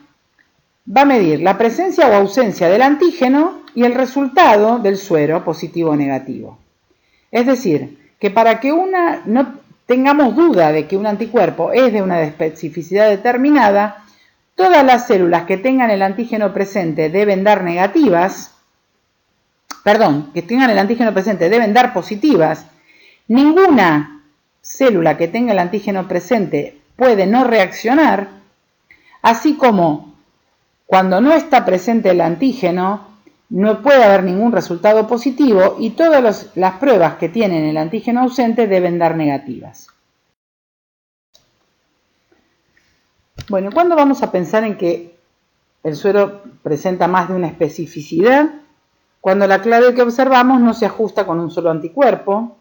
Va a medir la presencia o ausencia del antígeno y el resultado del suero positivo o negativo. Es decir, que para que no tengamos duda de que un anticuerpo es de una especificidad determinada, todas las células que tengan el antígeno presente deben dar deben dar positivas. Ninguna célula que tenga el antígeno presente puede no reaccionar, así como cuando no está presente el antígeno, no puede haber ningún resultado positivo y todas las pruebas que tienen el antígeno ausente deben dar negativas. Bueno, ¿cuándo vamos a pensar en que el suero presenta más de una especificidad? Cuando la clave que observamos no se ajusta con un solo anticuerpo,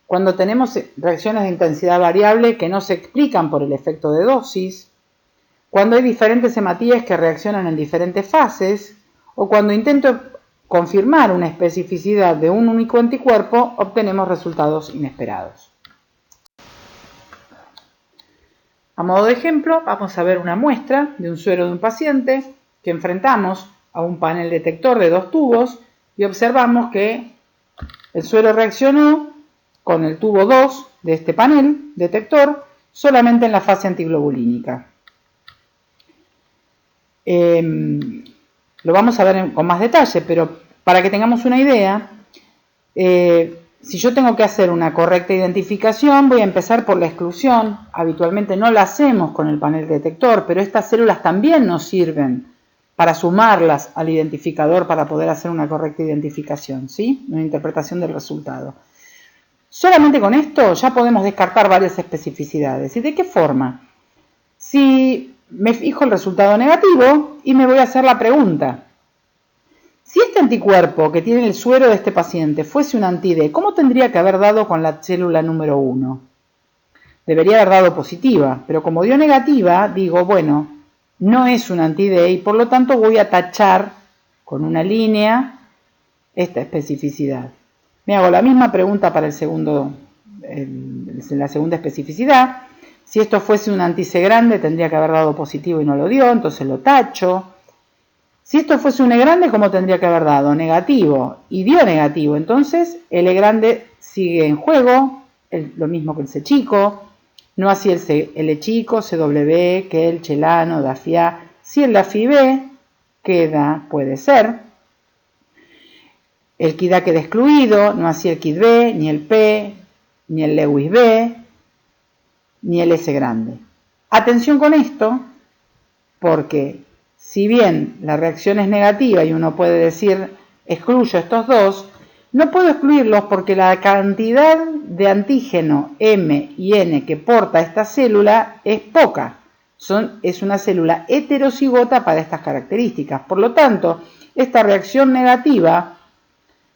cuando tenemos reacciones de intensidad variable que no se explican por el efecto de dosis, cuando hay diferentes hematíes que reaccionan en diferentes fases, o cuando intento confirmar una especificidad de un único anticuerpo, obtenemos resultados inesperados. A modo de ejemplo, vamos a ver una muestra de un suero de un paciente que enfrentamos a un panel detector de 2 tubos y observamos que el suero reaccionó con el tubo 2 de este panel detector solamente en la fase antiglobulínica. Lo vamos a ver con más detalle, pero para que tengamos una idea, si yo tengo que hacer una correcta identificación, voy a empezar por la exclusión. Habitualmente no la hacemos con el panel detector, pero estas células también nos sirven para sumarlas al identificador para poder hacer una correcta identificación, ¿sí? Una interpretación del resultado. Solamente con esto ya podemos descartar varias especificidades. ¿Y de qué forma? Si me fijo el resultado negativo y me voy a hacer la pregunta. Si este anticuerpo que tiene el suero de este paciente fuese un anti-D, ¿cómo tendría que haber dado con la célula número 1? Debería haber dado positiva, pero como dio negativa, digo, bueno, no es un anti-D y por lo tanto voy a tachar con una línea esta especificidad. Me hago la misma pregunta para la segunda especificidad. Si esto fuese un anti-C grande, tendría que haber dado positivo y no lo dio, entonces lo tacho. Si esto fuese un E grande, ¿cómo tendría que haber dado? Negativo y dio negativo, entonces el E grande sigue en juego, lo mismo que el C chico, no así el L chico, CW, Kel, Chelano, Dafia. Si el Dafi B queda, puede ser. El KID A queda excluido, no así el KID B, ni el P, ni el Lewis B, ni el S grande. Atención con esto, porque si bien la reacción es negativa y uno puede decir excluyo estos dos, no puedo excluirlos porque la cantidad de antígeno M y N que porta esta célula es poca. Es una célula heterocigota para estas características. Por lo tanto, esta reacción negativa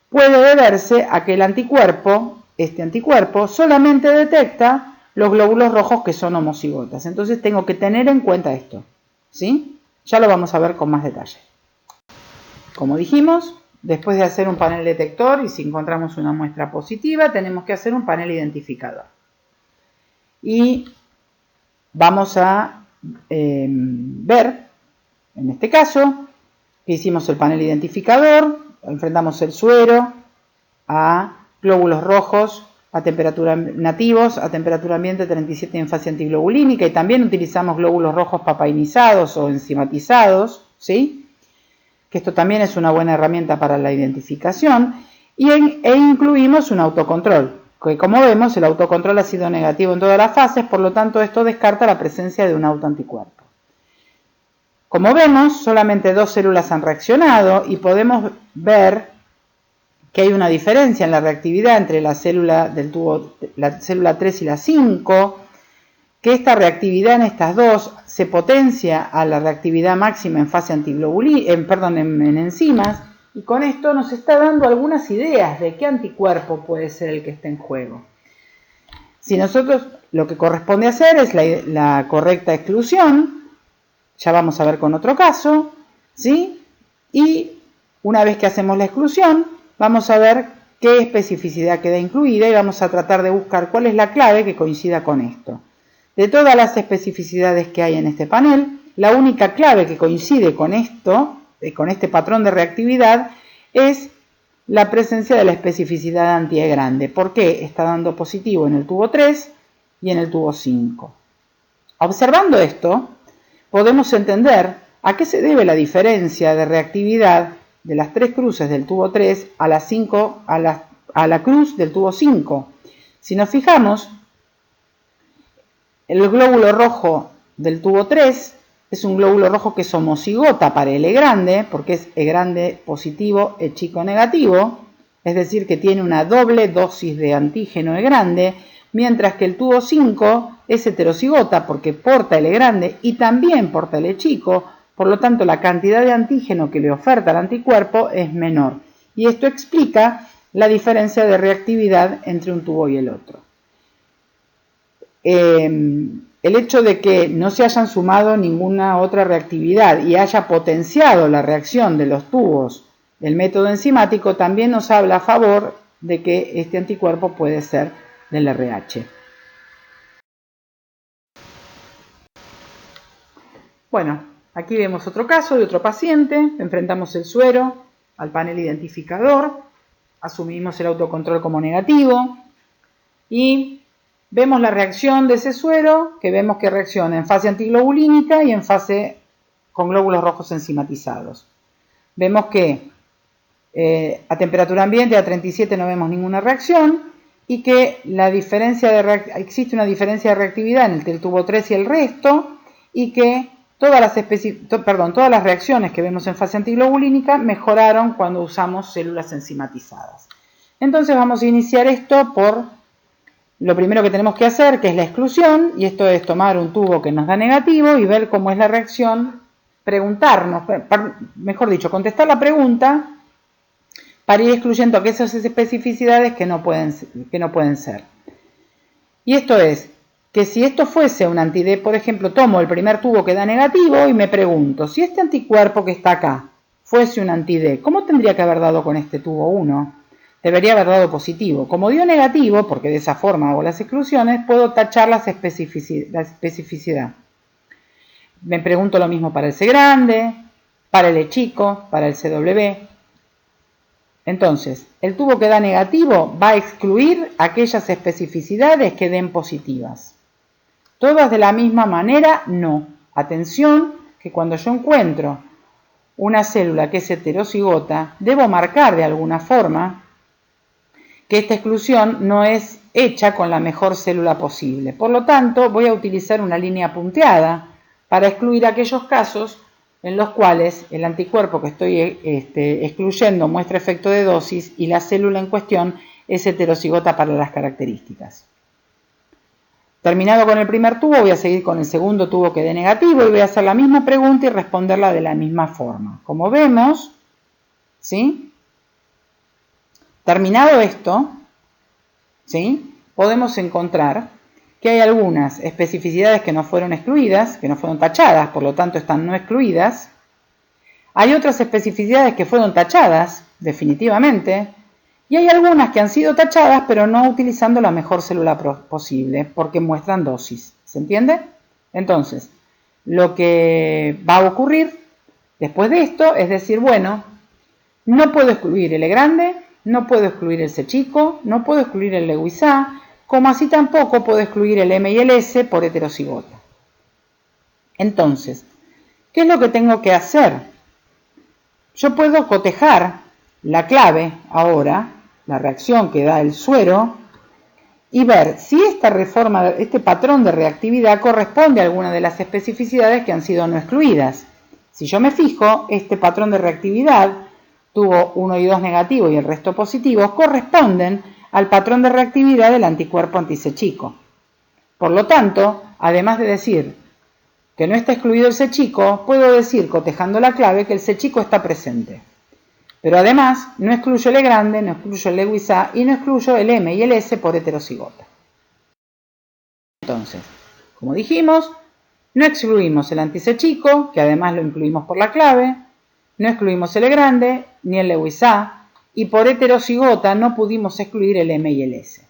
puede deberse a que el anticuerpo, este anticuerpo, solamente detecta los glóbulos rojos que son homocigotas. Entonces tengo que tener en cuenta esto, ¿sí? Ya lo vamos a ver con más detalle. Como dijimos, después de hacer un panel detector y si encontramos una muestra positiva, tenemos que hacer un panel identificador. Y vamos a ver, en este caso, que hicimos el panel identificador, enfrentamos el suero a glóbulos rojos a temperatura nativos, a temperatura ambiente 37 en fase antiglobulínica, y también utilizamos glóbulos rojos papainizados o enzimatizados, ¿sí? Que esto también es una buena herramienta para la identificación, e incluimos un autocontrol, que como vemos el autocontrol ha sido negativo en todas las fases, por lo tanto esto descarta la presencia de un autoanticuerpo. Como vemos, solamente 2 células han reaccionado y podemos ver que hay una diferencia en la reactividad entre la célula del tubo, la célula 3 y la 5, que esta reactividad en estas dos se potencia a la reactividad máxima en fase en enzimas, y con esto nos está dando algunas ideas de qué anticuerpo puede ser el que esté en juego. Si nosotros lo que corresponde hacer es la correcta exclusión, ya vamos a ver con otro caso, ¿sí? Y una vez que hacemos la exclusión, vamos a ver qué especificidad queda incluida y vamos a tratar de buscar cuál es la clave que coincida con esto. De todas las especificidades que hay en este panel, la única clave que coincide con esto, con este patrón de reactividad, es la presencia de la especificidad anti-E grande. ¿Por qué? Está dando positivo en el tubo 3 y en el tubo 5. Observando esto, podemos entender a qué se debe la diferencia de reactividad de las 3 cruces del tubo 3 a la cruz del tubo 5. Si nos fijamos, el glóbulo rojo del tubo 3 es un glóbulo rojo que es homocigota para el E grande, porque es E grande positivo, E chico negativo, es decir, que tiene una doble dosis de antígeno E grande, mientras que el tubo 5 es heterocigota porque porta el E grande y también porta el E chico, por lo tanto la cantidad de antígeno que le oferta el anticuerpo es menor. Y esto explica la diferencia de reactividad entre un tubo y el otro. El hecho de que no se hayan sumado ninguna otra reactividad y haya potenciado la reacción de los tubos del método enzimático también nos habla a favor de que este anticuerpo puede ser del RH. Bueno, aquí vemos otro caso de otro paciente, enfrentamos el suero al panel identificador, asumimos el autocontrol como negativo y vemos la reacción de ese suero, que vemos que reacciona en fase antiglobulínica y en fase con glóbulos rojos enzimatizados. Vemos que a temperatura ambiente, a 37, no vemos ninguna reacción y que existe una diferencia de reactividad entre el tubo 3 y el resto y que todas las reacciones que vemos en fase antiglobulínica mejoraron cuando usamos células enzimatizadas. Entonces vamos a iniciar esto por lo primero que tenemos que hacer, que es la exclusión, y esto es tomar un tubo que nos da negativo y ver cómo es la reacción, preguntarnos, mejor dicho, contestar la pregunta para ir excluyendo esas especificidades que no pueden ser. Y esto es que si esto fuese un anti-D, por ejemplo, tomo el primer tubo que da negativo y me pregunto, si este anticuerpo que está acá fuese un anti-D, ¿cómo tendría que haber dado con este tubo 1? Debería haber dado positivo. Como dio negativo, porque de esa forma hago las exclusiones, puedo tachar la especificidad. Me pregunto lo mismo para el C grande, para el E chico, para el CW. Entonces, el tubo que da negativo va a excluir aquellas especificidades que den positivas. ¿Todas de la misma manera? No. Atención, que cuando yo encuentro una célula que es heterocigota, debo marcar de alguna forma que esta exclusión no es hecha con la mejor célula posible. Por lo tanto, voy a utilizar una línea punteada para excluir aquellos casos en los cuales el anticuerpo que estoy excluyendo muestra efecto de dosis y la célula en cuestión es heterocigota para las características. Terminado con el primer tubo, voy a seguir con el segundo tubo que dé negativo y voy a hacer la misma pregunta y responderla de la misma forma. Como vemos, ¿sí? Terminado esto, ¿sí? Podemos encontrar que hay algunas especificidades que no fueron excluidas, que no fueron tachadas, por lo tanto están no excluidas. Hay otras especificidades que fueron tachadas, definitivamente, y hay algunas que han sido tachadas, pero no utilizando la mejor célula posible, porque muestran dosis. ¿Se entiende? Entonces, lo que va a ocurrir después de esto es decir, bueno, no puedo excluir el E grande, no puedo excluir el C chico, no puedo excluir el Lewis A, como así tampoco puedo excluir el M y el S por heterocigota. Entonces, ¿qué es lo que tengo que hacer? Yo puedo cotejar la clave ahora, la reacción que da el suero, y ver si este patrón de reactividad corresponde a alguna de las especificidades que han sido no excluidas. Si yo me fijo, este patrón de reactividad tuvo 1 y 2 negativos y el resto positivos, corresponden al patrón de reactividad del anticuerpo anti-C chico. Por lo tanto, además de decir que no está excluido el C chico, puedo decir, cotejando la clave, que el C chico está presente. Pero además, no excluyo el E grande, no excluyo el Lewis A y no excluyo el M y el S por heterocigota. Entonces, como dijimos, no excluimos el anti-C chico, que además lo incluimos por la clave, no excluimos el E grande, ni el Lewis A, y por heterocigota no pudimos excluir el M y el S.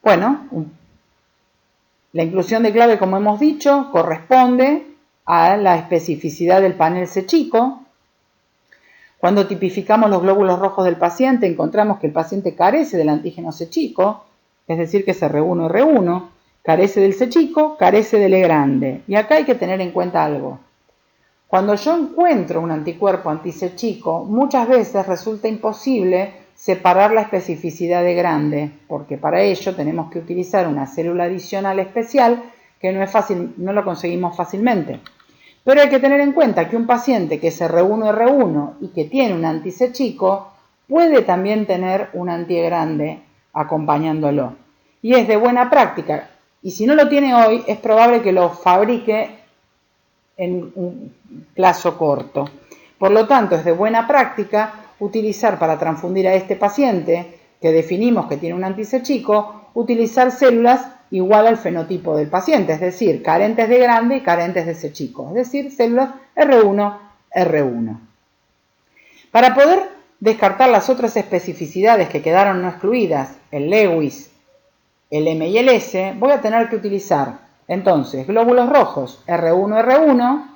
Bueno, la inclusión de clave, como hemos dicho, corresponde a la especificidad del panel C chico. Cuando tipificamos los glóbulos rojos del paciente, encontramos que el paciente carece del antígeno C chico, es decir, que es R1, R1, carece del C chico, carece del E grande. Y acá hay que tener en cuenta algo. Cuando yo encuentro un anticuerpo anti-C chico, muchas veces resulta imposible separar la especificidad de grande, porque para ello tenemos que utilizar una célula adicional especial que no lo conseguimos fácilmente. Pero hay que tener en cuenta que un paciente que es R1, R1 y que tiene un anti-C chico, puede también tener un anti-E grande acompañándolo. Y es de buena práctica. Y si no lo tiene hoy, es probable que lo fabrique en un plazo corto. Por lo tanto, es de buena práctica utilizar para transfundir a este paciente, que definimos que tiene un anti-C chico, utilizar células igual al fenotipo del paciente, es decir, carentes de grande y carentes de C chico, es decir, células R1, R1. Para poder descartar las otras especificidades que quedaron no excluidas, el Lewis, el M y el S, voy a tener que utilizar entonces glóbulos rojos R1, R1,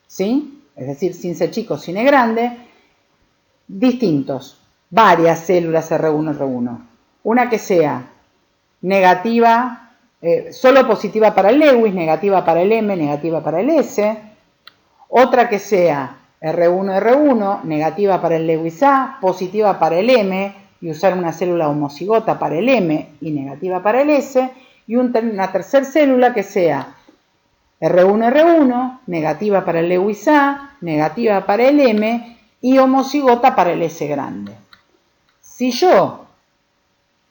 ¿sí? Es decir, sin C chico, sin E grande, distintos, varias células R1, R1. Una que sea negativa, solo positiva para el Lewis, negativa para el M, negativa para el S. Otra que sea R1, R1, negativa para el Lewis A, positiva para el M, y usar una célula homocigota para el M y negativa para el S. Y una tercera célula que sea R1, R1, negativa para el Lewis A, negativa para el M y homocigota para el S grande. Si yo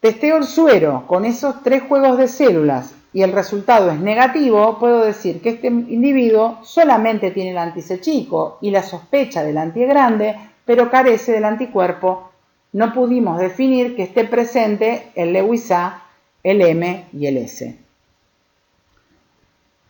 testeo el suero con esos 3 juegos de células y el resultado es negativo, puedo decir que este individuo solamente tiene el anti-C chico y la sospecha del anti-E grande, pero carece del anticuerpo. No pudimos definir que esté presente el Lewis A, el M y el S.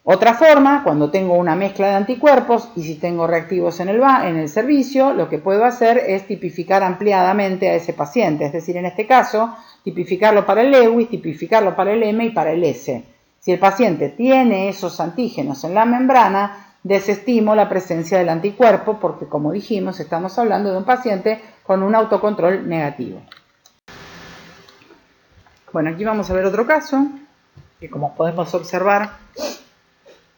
Otra forma, cuando tengo una mezcla de anticuerpos y si tengo reactivos en el servicio, lo que puedo hacer es tipificar ampliadamente a ese paciente. Es decir, en este caso, tipificarlo para el Lewis, tipificarlo para el M y para el S. Si el paciente tiene esos antígenos en la membrana, desestimo la presencia del anticuerpo porque, como dijimos, estamos hablando de un paciente con un autocontrol negativo. Bueno, aquí vamos a ver otro caso que, como podemos observar,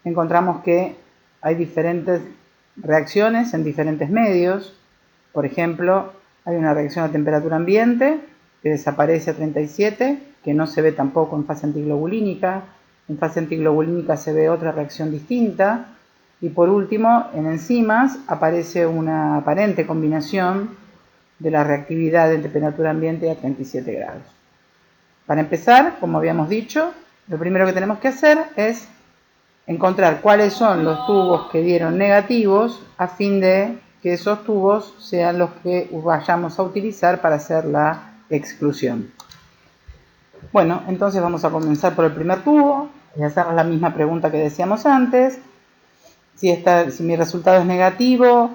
encontramos que hay diferentes reacciones en diferentes medios. Por ejemplo, hay una reacción a temperatura ambiente que desaparece a 37, que no se ve tampoco en fase antiglobulínica. En fase antiglobulínica se ve otra reacción distinta. Y por último, en enzimas aparece una aparente combinación de la reactividad en temperatura ambiente a 37 grados. Para empezar, como habíamos dicho, lo primero que tenemos que hacer es encontrar cuáles son los tubos que dieron negativos a fin de que esos tubos sean los que vayamos a utilizar para hacer la exclusión. Bueno, entonces vamos a comenzar por el primer tubo y hacer la misma pregunta que decíamos antes. Si mi resultado es negativo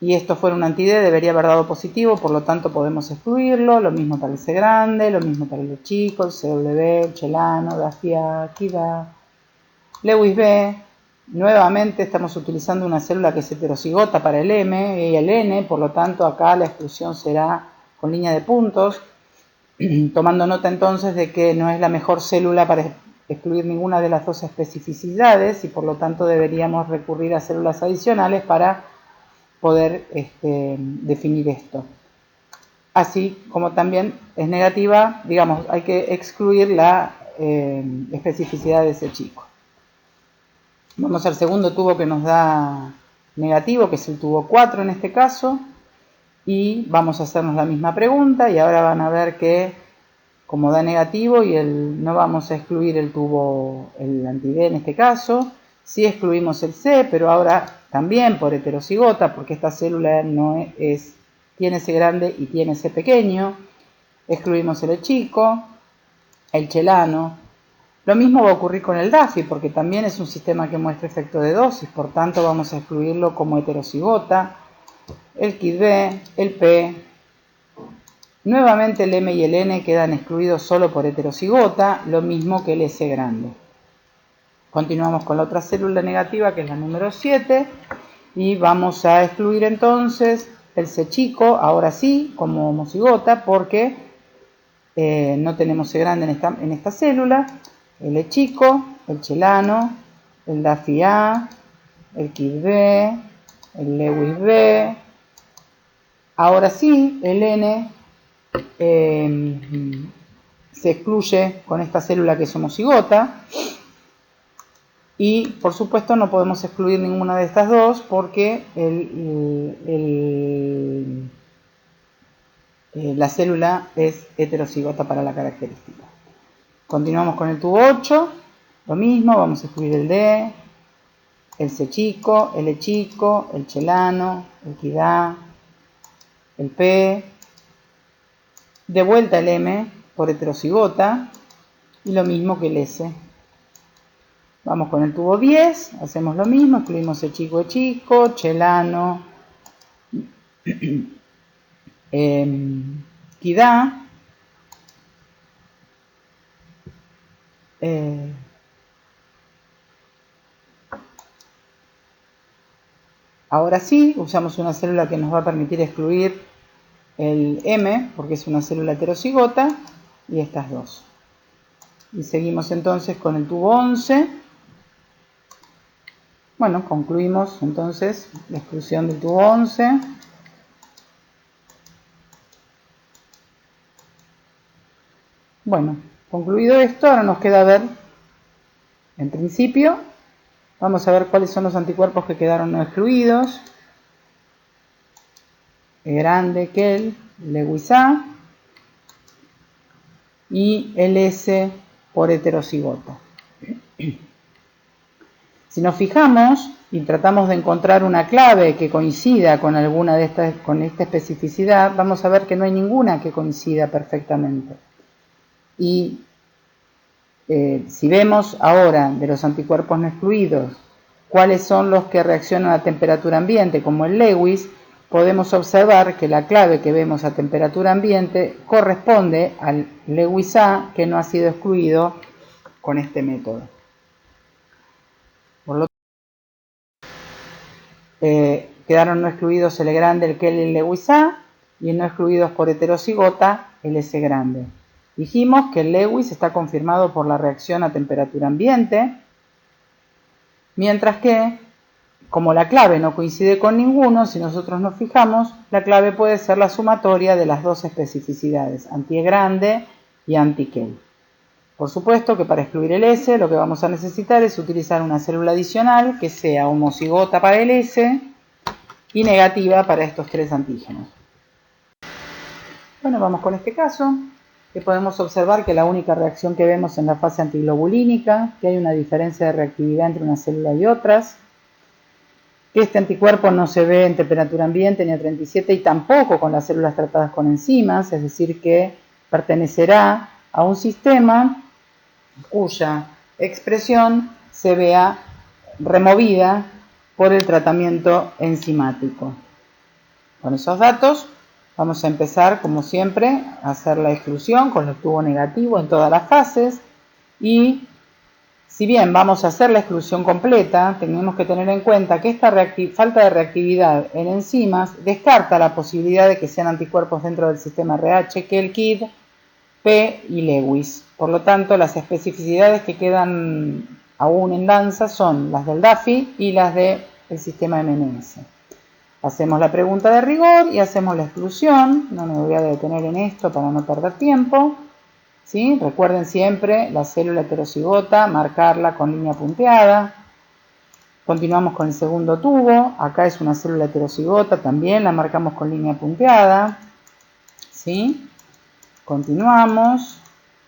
y esto fuera un anti-D, debería haber dado positivo, por lo tanto podemos excluirlo. Lo mismo para el C grande, lo mismo para el E chico, el CW, el chelano, DAFIA, KIDA, Lewis B. Nuevamente estamos utilizando una célula que es heterocigota para el M y el N, por lo tanto acá la exclusión será con línea de puntos, tomando nota entonces de que no es la mejor célula para excluir ninguna de las dos especificidades y por lo tanto deberíamos recurrir a células adicionales para poder definir esto. Así como también es negativa, digamos, hay que excluir la especificidad de ese chico. Vamos al segundo tubo que nos da negativo, que es el tubo 4 en este caso, y vamos a hacernos la misma pregunta y ahora van a ver que como da negativo y no vamos a excluir el tubo, el anti-D en este caso, sí excluimos el C, pero ahora también por heterocigota, porque esta célula no tiene C grande y tiene C pequeño, excluimos el E chico, el chelano. Lo mismo va a ocurrir con el DAFI, porque también es un sistema que muestra efecto de dosis, por tanto vamos a excluirlo como heterocigota, el KID-B, el P. Nuevamente el M y el N quedan excluidos solo por heterocigota, lo mismo que el S grande. Continuamos con la otra célula negativa, que es la número 7, y vamos a excluir entonces el C chico, ahora sí, como homocigota, porque no tenemos C grande en esta célula, el E chico, el chelano, el DAFI-A, el KID-B, el Lewis B. Ahora sí, el N se excluye con esta célula que es homocigota y por supuesto no podemos excluir ninguna de estas dos porque la célula es heterocigota para la característica. Continuamos con el tubo 8, lo mismo, vamos a excluir el D, el C chico, el E chico, el chelano, el KID-A, el P, de vuelta el M por heterocigota y lo mismo que el S. Vamos con el tubo 10, hacemos lo mismo, excluimos el chico, chelano, KID-A, ahora sí, usamos una célula que nos va a permitir excluir el M, porque es una célula heterocigota, y estas dos. Y seguimos entonces con el tubo 11. Bueno, concluimos entonces la exclusión del tubo 11. Bueno, concluido esto, ahora nos queda ver, en principio, vamos a ver cuáles son los anticuerpos que quedaron no excluidos. E grande, KEL, Lewis A y el S por heterocigota. Si nos fijamos y tratamos de encontrar una clave que coincida con alguna de estas, con esta especificidad, vamos a ver que no hay ninguna que coincida perfectamente. Y si vemos ahora de los anticuerpos no excluidos cuáles son los que reaccionan a temperatura ambiente, como el Lewis, podemos observar que la clave que vemos a temperatura ambiente corresponde al Lewis A que no ha sido excluido con este método. Por lo tanto, quedaron no excluidos el E grande, el KEL y el Lewis A, y no excluidos por heterocigota el S grande. Dijimos que el Lewis está confirmado por la reacción a temperatura ambiente, mientras que como la clave no coincide con ninguno, si nosotros nos fijamos, la clave puede ser la sumatoria de las dos especificidades, anti-E grande y anti-K. Por supuesto que para excluir el S lo que vamos a necesitar es utilizar una célula adicional que sea homocigota para el S y negativa para estos tres antígenos. Bueno, vamos con este caso, que podemos observar que la única reacción que vemos en la fase antiglobulínica, que hay una diferencia de reactividad entre una célula y otras, que este anticuerpo no se ve en temperatura ambiente ni a 37 y tampoco con las células tratadas con enzimas, es decir que pertenecerá a un sistema cuya expresión se vea removida por el tratamiento enzimático. Con esos datos vamos a empezar, como siempre, a hacer la exclusión con el tubo negativo en todas las fases y si bien vamos a hacer la exclusión completa, tenemos que tener en cuenta que esta falta de reactividad en enzimas descarta la posibilidad de que sean anticuerpos dentro del sistema RH, KID, P y Lewis. Por lo tanto, las especificidades que quedan aún en danza son las del DAFI y las del sistema MNS. Hacemos la pregunta de rigor y hacemos la exclusión. No me voy a detener en esto para no perder tiempo. ¿Sí? Recuerden siempre la célula heterocigota, marcarla con línea punteada. Continuamos con el segundo tubo. Acá es una célula heterocigota, también la marcamos con línea punteada. ¿Sí? Continuamos.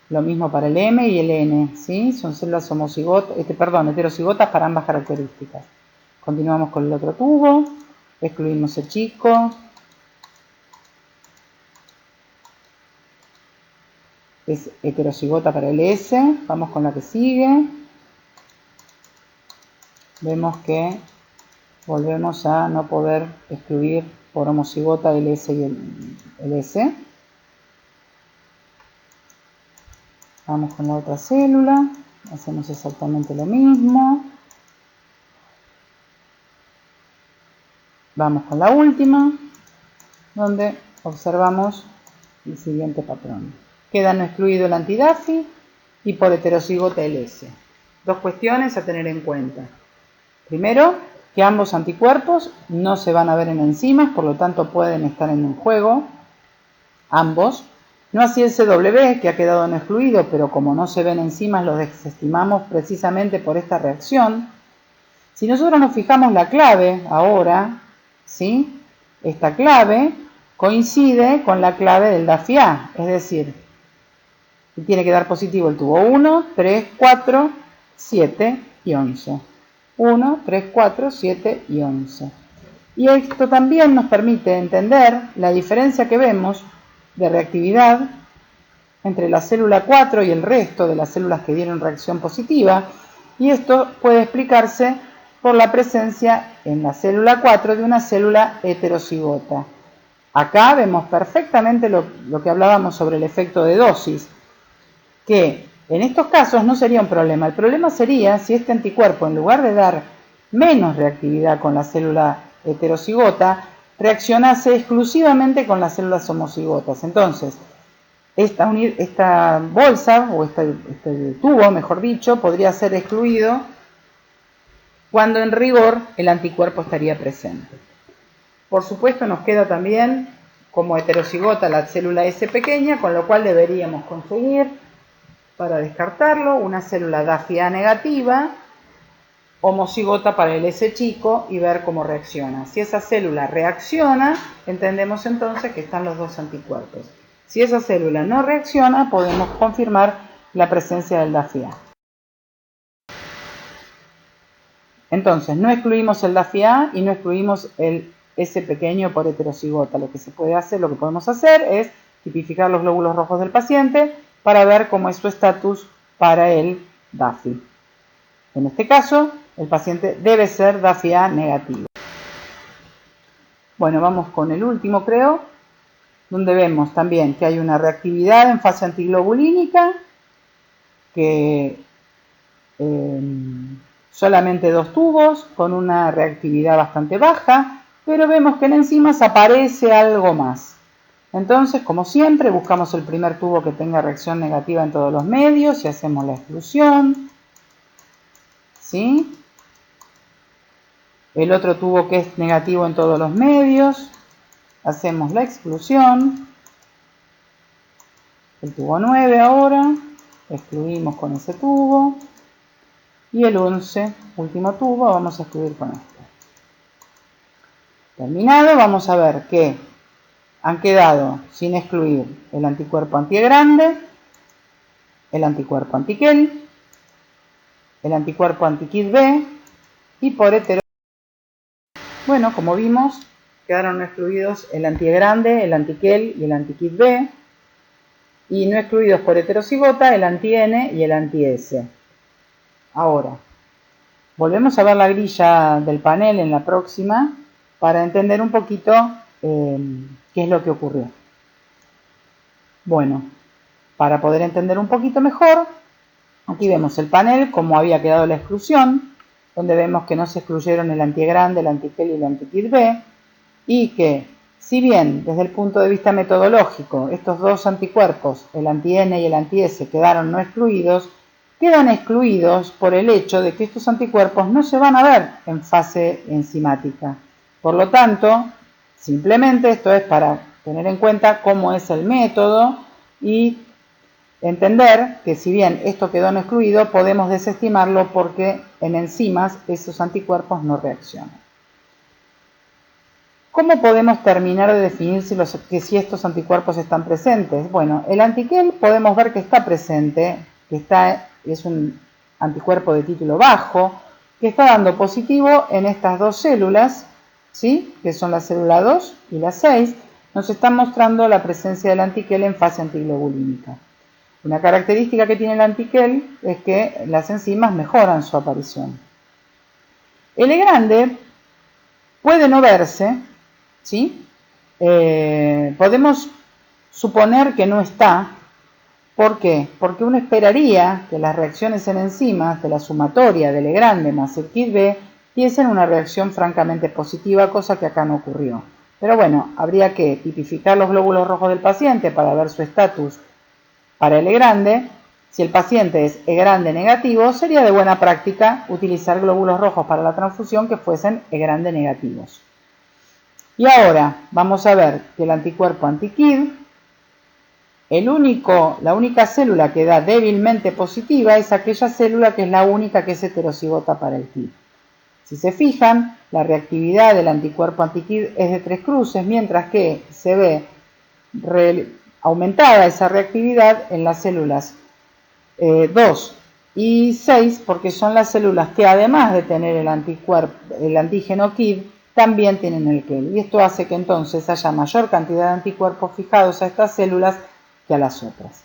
Lo mismo para el M y el N. ¿Sí? Son células heterocigotas para ambas características. Continuamos con el otro tubo. Excluimos el chico. Es heterocigota para el S. Vamos con la que sigue. Vemos que volvemos a no poder excluir por homocigota el S y el S. Vamos con la otra célula. Hacemos exactamente lo mismo. Vamos con la última, donde observamos el siguiente patrón. Queda no excluido el anti-DAFI y por heterocigota el S. Dos cuestiones a tener en cuenta. Primero, que ambos anticuerpos no se van a ver en enzimas, por lo tanto pueden estar en un juego, ambos. No así el CW, que ha quedado no excluido, pero como no se ven enzimas, lo desestimamos precisamente por esta reacción. Si nosotros nos fijamos la clave ahora, ¿sí? Esta clave coincide con la clave del DAFI-A, es decir, tiene que dar positivo el tubo 1, 3, 4, 7 y 11. 1, 3, 4, 7 y 11. Y esto también nos permite entender la diferencia que vemos de reactividad entre la célula 4 y el resto de las células que dieron reacción positiva. Y esto puede explicarse por la presencia en la célula 4 de una célula heterocigota. Acá vemos perfectamente lo que hablábamos sobre el efecto de dosis, que en estos casos no sería un problema. El problema sería si este anticuerpo, en lugar de dar menos reactividad con la célula heterocigota, reaccionase exclusivamente con las células homocigotas. Entonces, esta bolsa, o este tubo, mejor dicho, podría ser excluido cuando en rigor el anticuerpo estaría presente. Por supuesto, nos queda también como heterocigota la célula S pequeña, con lo cual deberíamos conseguir, para descartarlo, una célula DAFI-A negativa, homocigota para el S chico y ver cómo reacciona. Si esa célula reacciona, entendemos entonces que están los dos anticuerpos. Si esa célula no reacciona, podemos confirmar la presencia del DAFI-A. Entonces, no excluimos el DAFI-A y no excluimos el S pequeño por heterocigota. Lo que podemos hacer es tipificar los glóbulos rojos del paciente para ver cómo es su estatus para el DAFI. En este caso, el paciente debe ser DAFI-A negativo. Bueno, vamos con el último, creo, donde vemos también que hay una reactividad en fase antiglobulínica, que solamente 2 tubos con una reactividad bastante baja, pero vemos que en enzimas aparece algo más. Entonces, como siempre, buscamos el primer tubo que tenga reacción negativa en todos los medios y hacemos la exclusión. ¿Sí? el otro tubo que es negativo en todos los medios. Hacemos la exclusión. El tubo 9 ahora, excluimos con ese tubo. Y el 11, último tubo, vamos a excluir con este. Terminado, vamos a ver que han quedado sin excluir el anticuerpo anti-grande, el anticuerpo anti-Kell, el anticuerpo anti-KIT B y por hetero. Bueno, como vimos, quedaron excluidos el anti-grande, el anti-Kell y el anti-KIT B, y no excluidos por heterocigota el anti-N y el anti-S. Ahora, volvemos a ver la grilla del panel en la próxima para entender un poquito qué es lo que ocurrió. Bueno, para poder entender un poquito mejor, aquí vemos el panel, cómo había quedado la exclusión, donde vemos que no se excluyeron el anti-grande, el anti-Kell y el anti-KIT B, y que, si bien desde el punto de vista metodológico estos dos anticuerpos, el anti-N y el anti-S, quedaron no excluidos, quedan excluidos por el hecho de que estos anticuerpos no se van a ver en fase enzimática. Por lo tanto, simplemente esto es para tener en cuenta cómo es el método y entender que si bien esto quedó no excluido, podemos desestimarlo porque en enzimas esos anticuerpos no reaccionan. ¿Cómo podemos terminar de definir si estos anticuerpos están presentes? Bueno, el anti-Kell podemos ver que está presente, es un anticuerpo de título bajo, que está dando positivo en estas dos células, ¿sí? Que son la célula 2 y la 6, nos están mostrando la presencia del anti-Kell en fase antiglobulínica. Una característica que tiene el anti-Kell es que las enzimas mejoran su aparición. L grande puede no verse, ¿sí? Podemos suponer que no está. ¿Por qué? Porque uno esperaría que las reacciones en enzimas de la sumatoria de L grande más el KIT B diesen una reacción francamente positiva, cosa que acá no ocurrió. Pero bueno, habría que tipificar los glóbulos rojos del paciente para ver su estatus para L grande. Si el paciente es E grande negativo, sería de buena práctica utilizar glóbulos rojos para la transfusión que fuesen E grande negativos. Y ahora vamos a ver que el anticuerpo anti-KIT, la única célula que da débilmente positiva es aquella célula que es la única que es heterocigota para el KIT. Si se fijan, la reactividad del anticuerpo anti-KIT es de 3 cruces, mientras que se ve aumentada esa reactividad en las células 2 y 6, porque son las células que además de tener el antígeno KIT, también tienen el Kell. Y esto hace que entonces haya mayor cantidad de anticuerpos fijados a estas células que a las otras.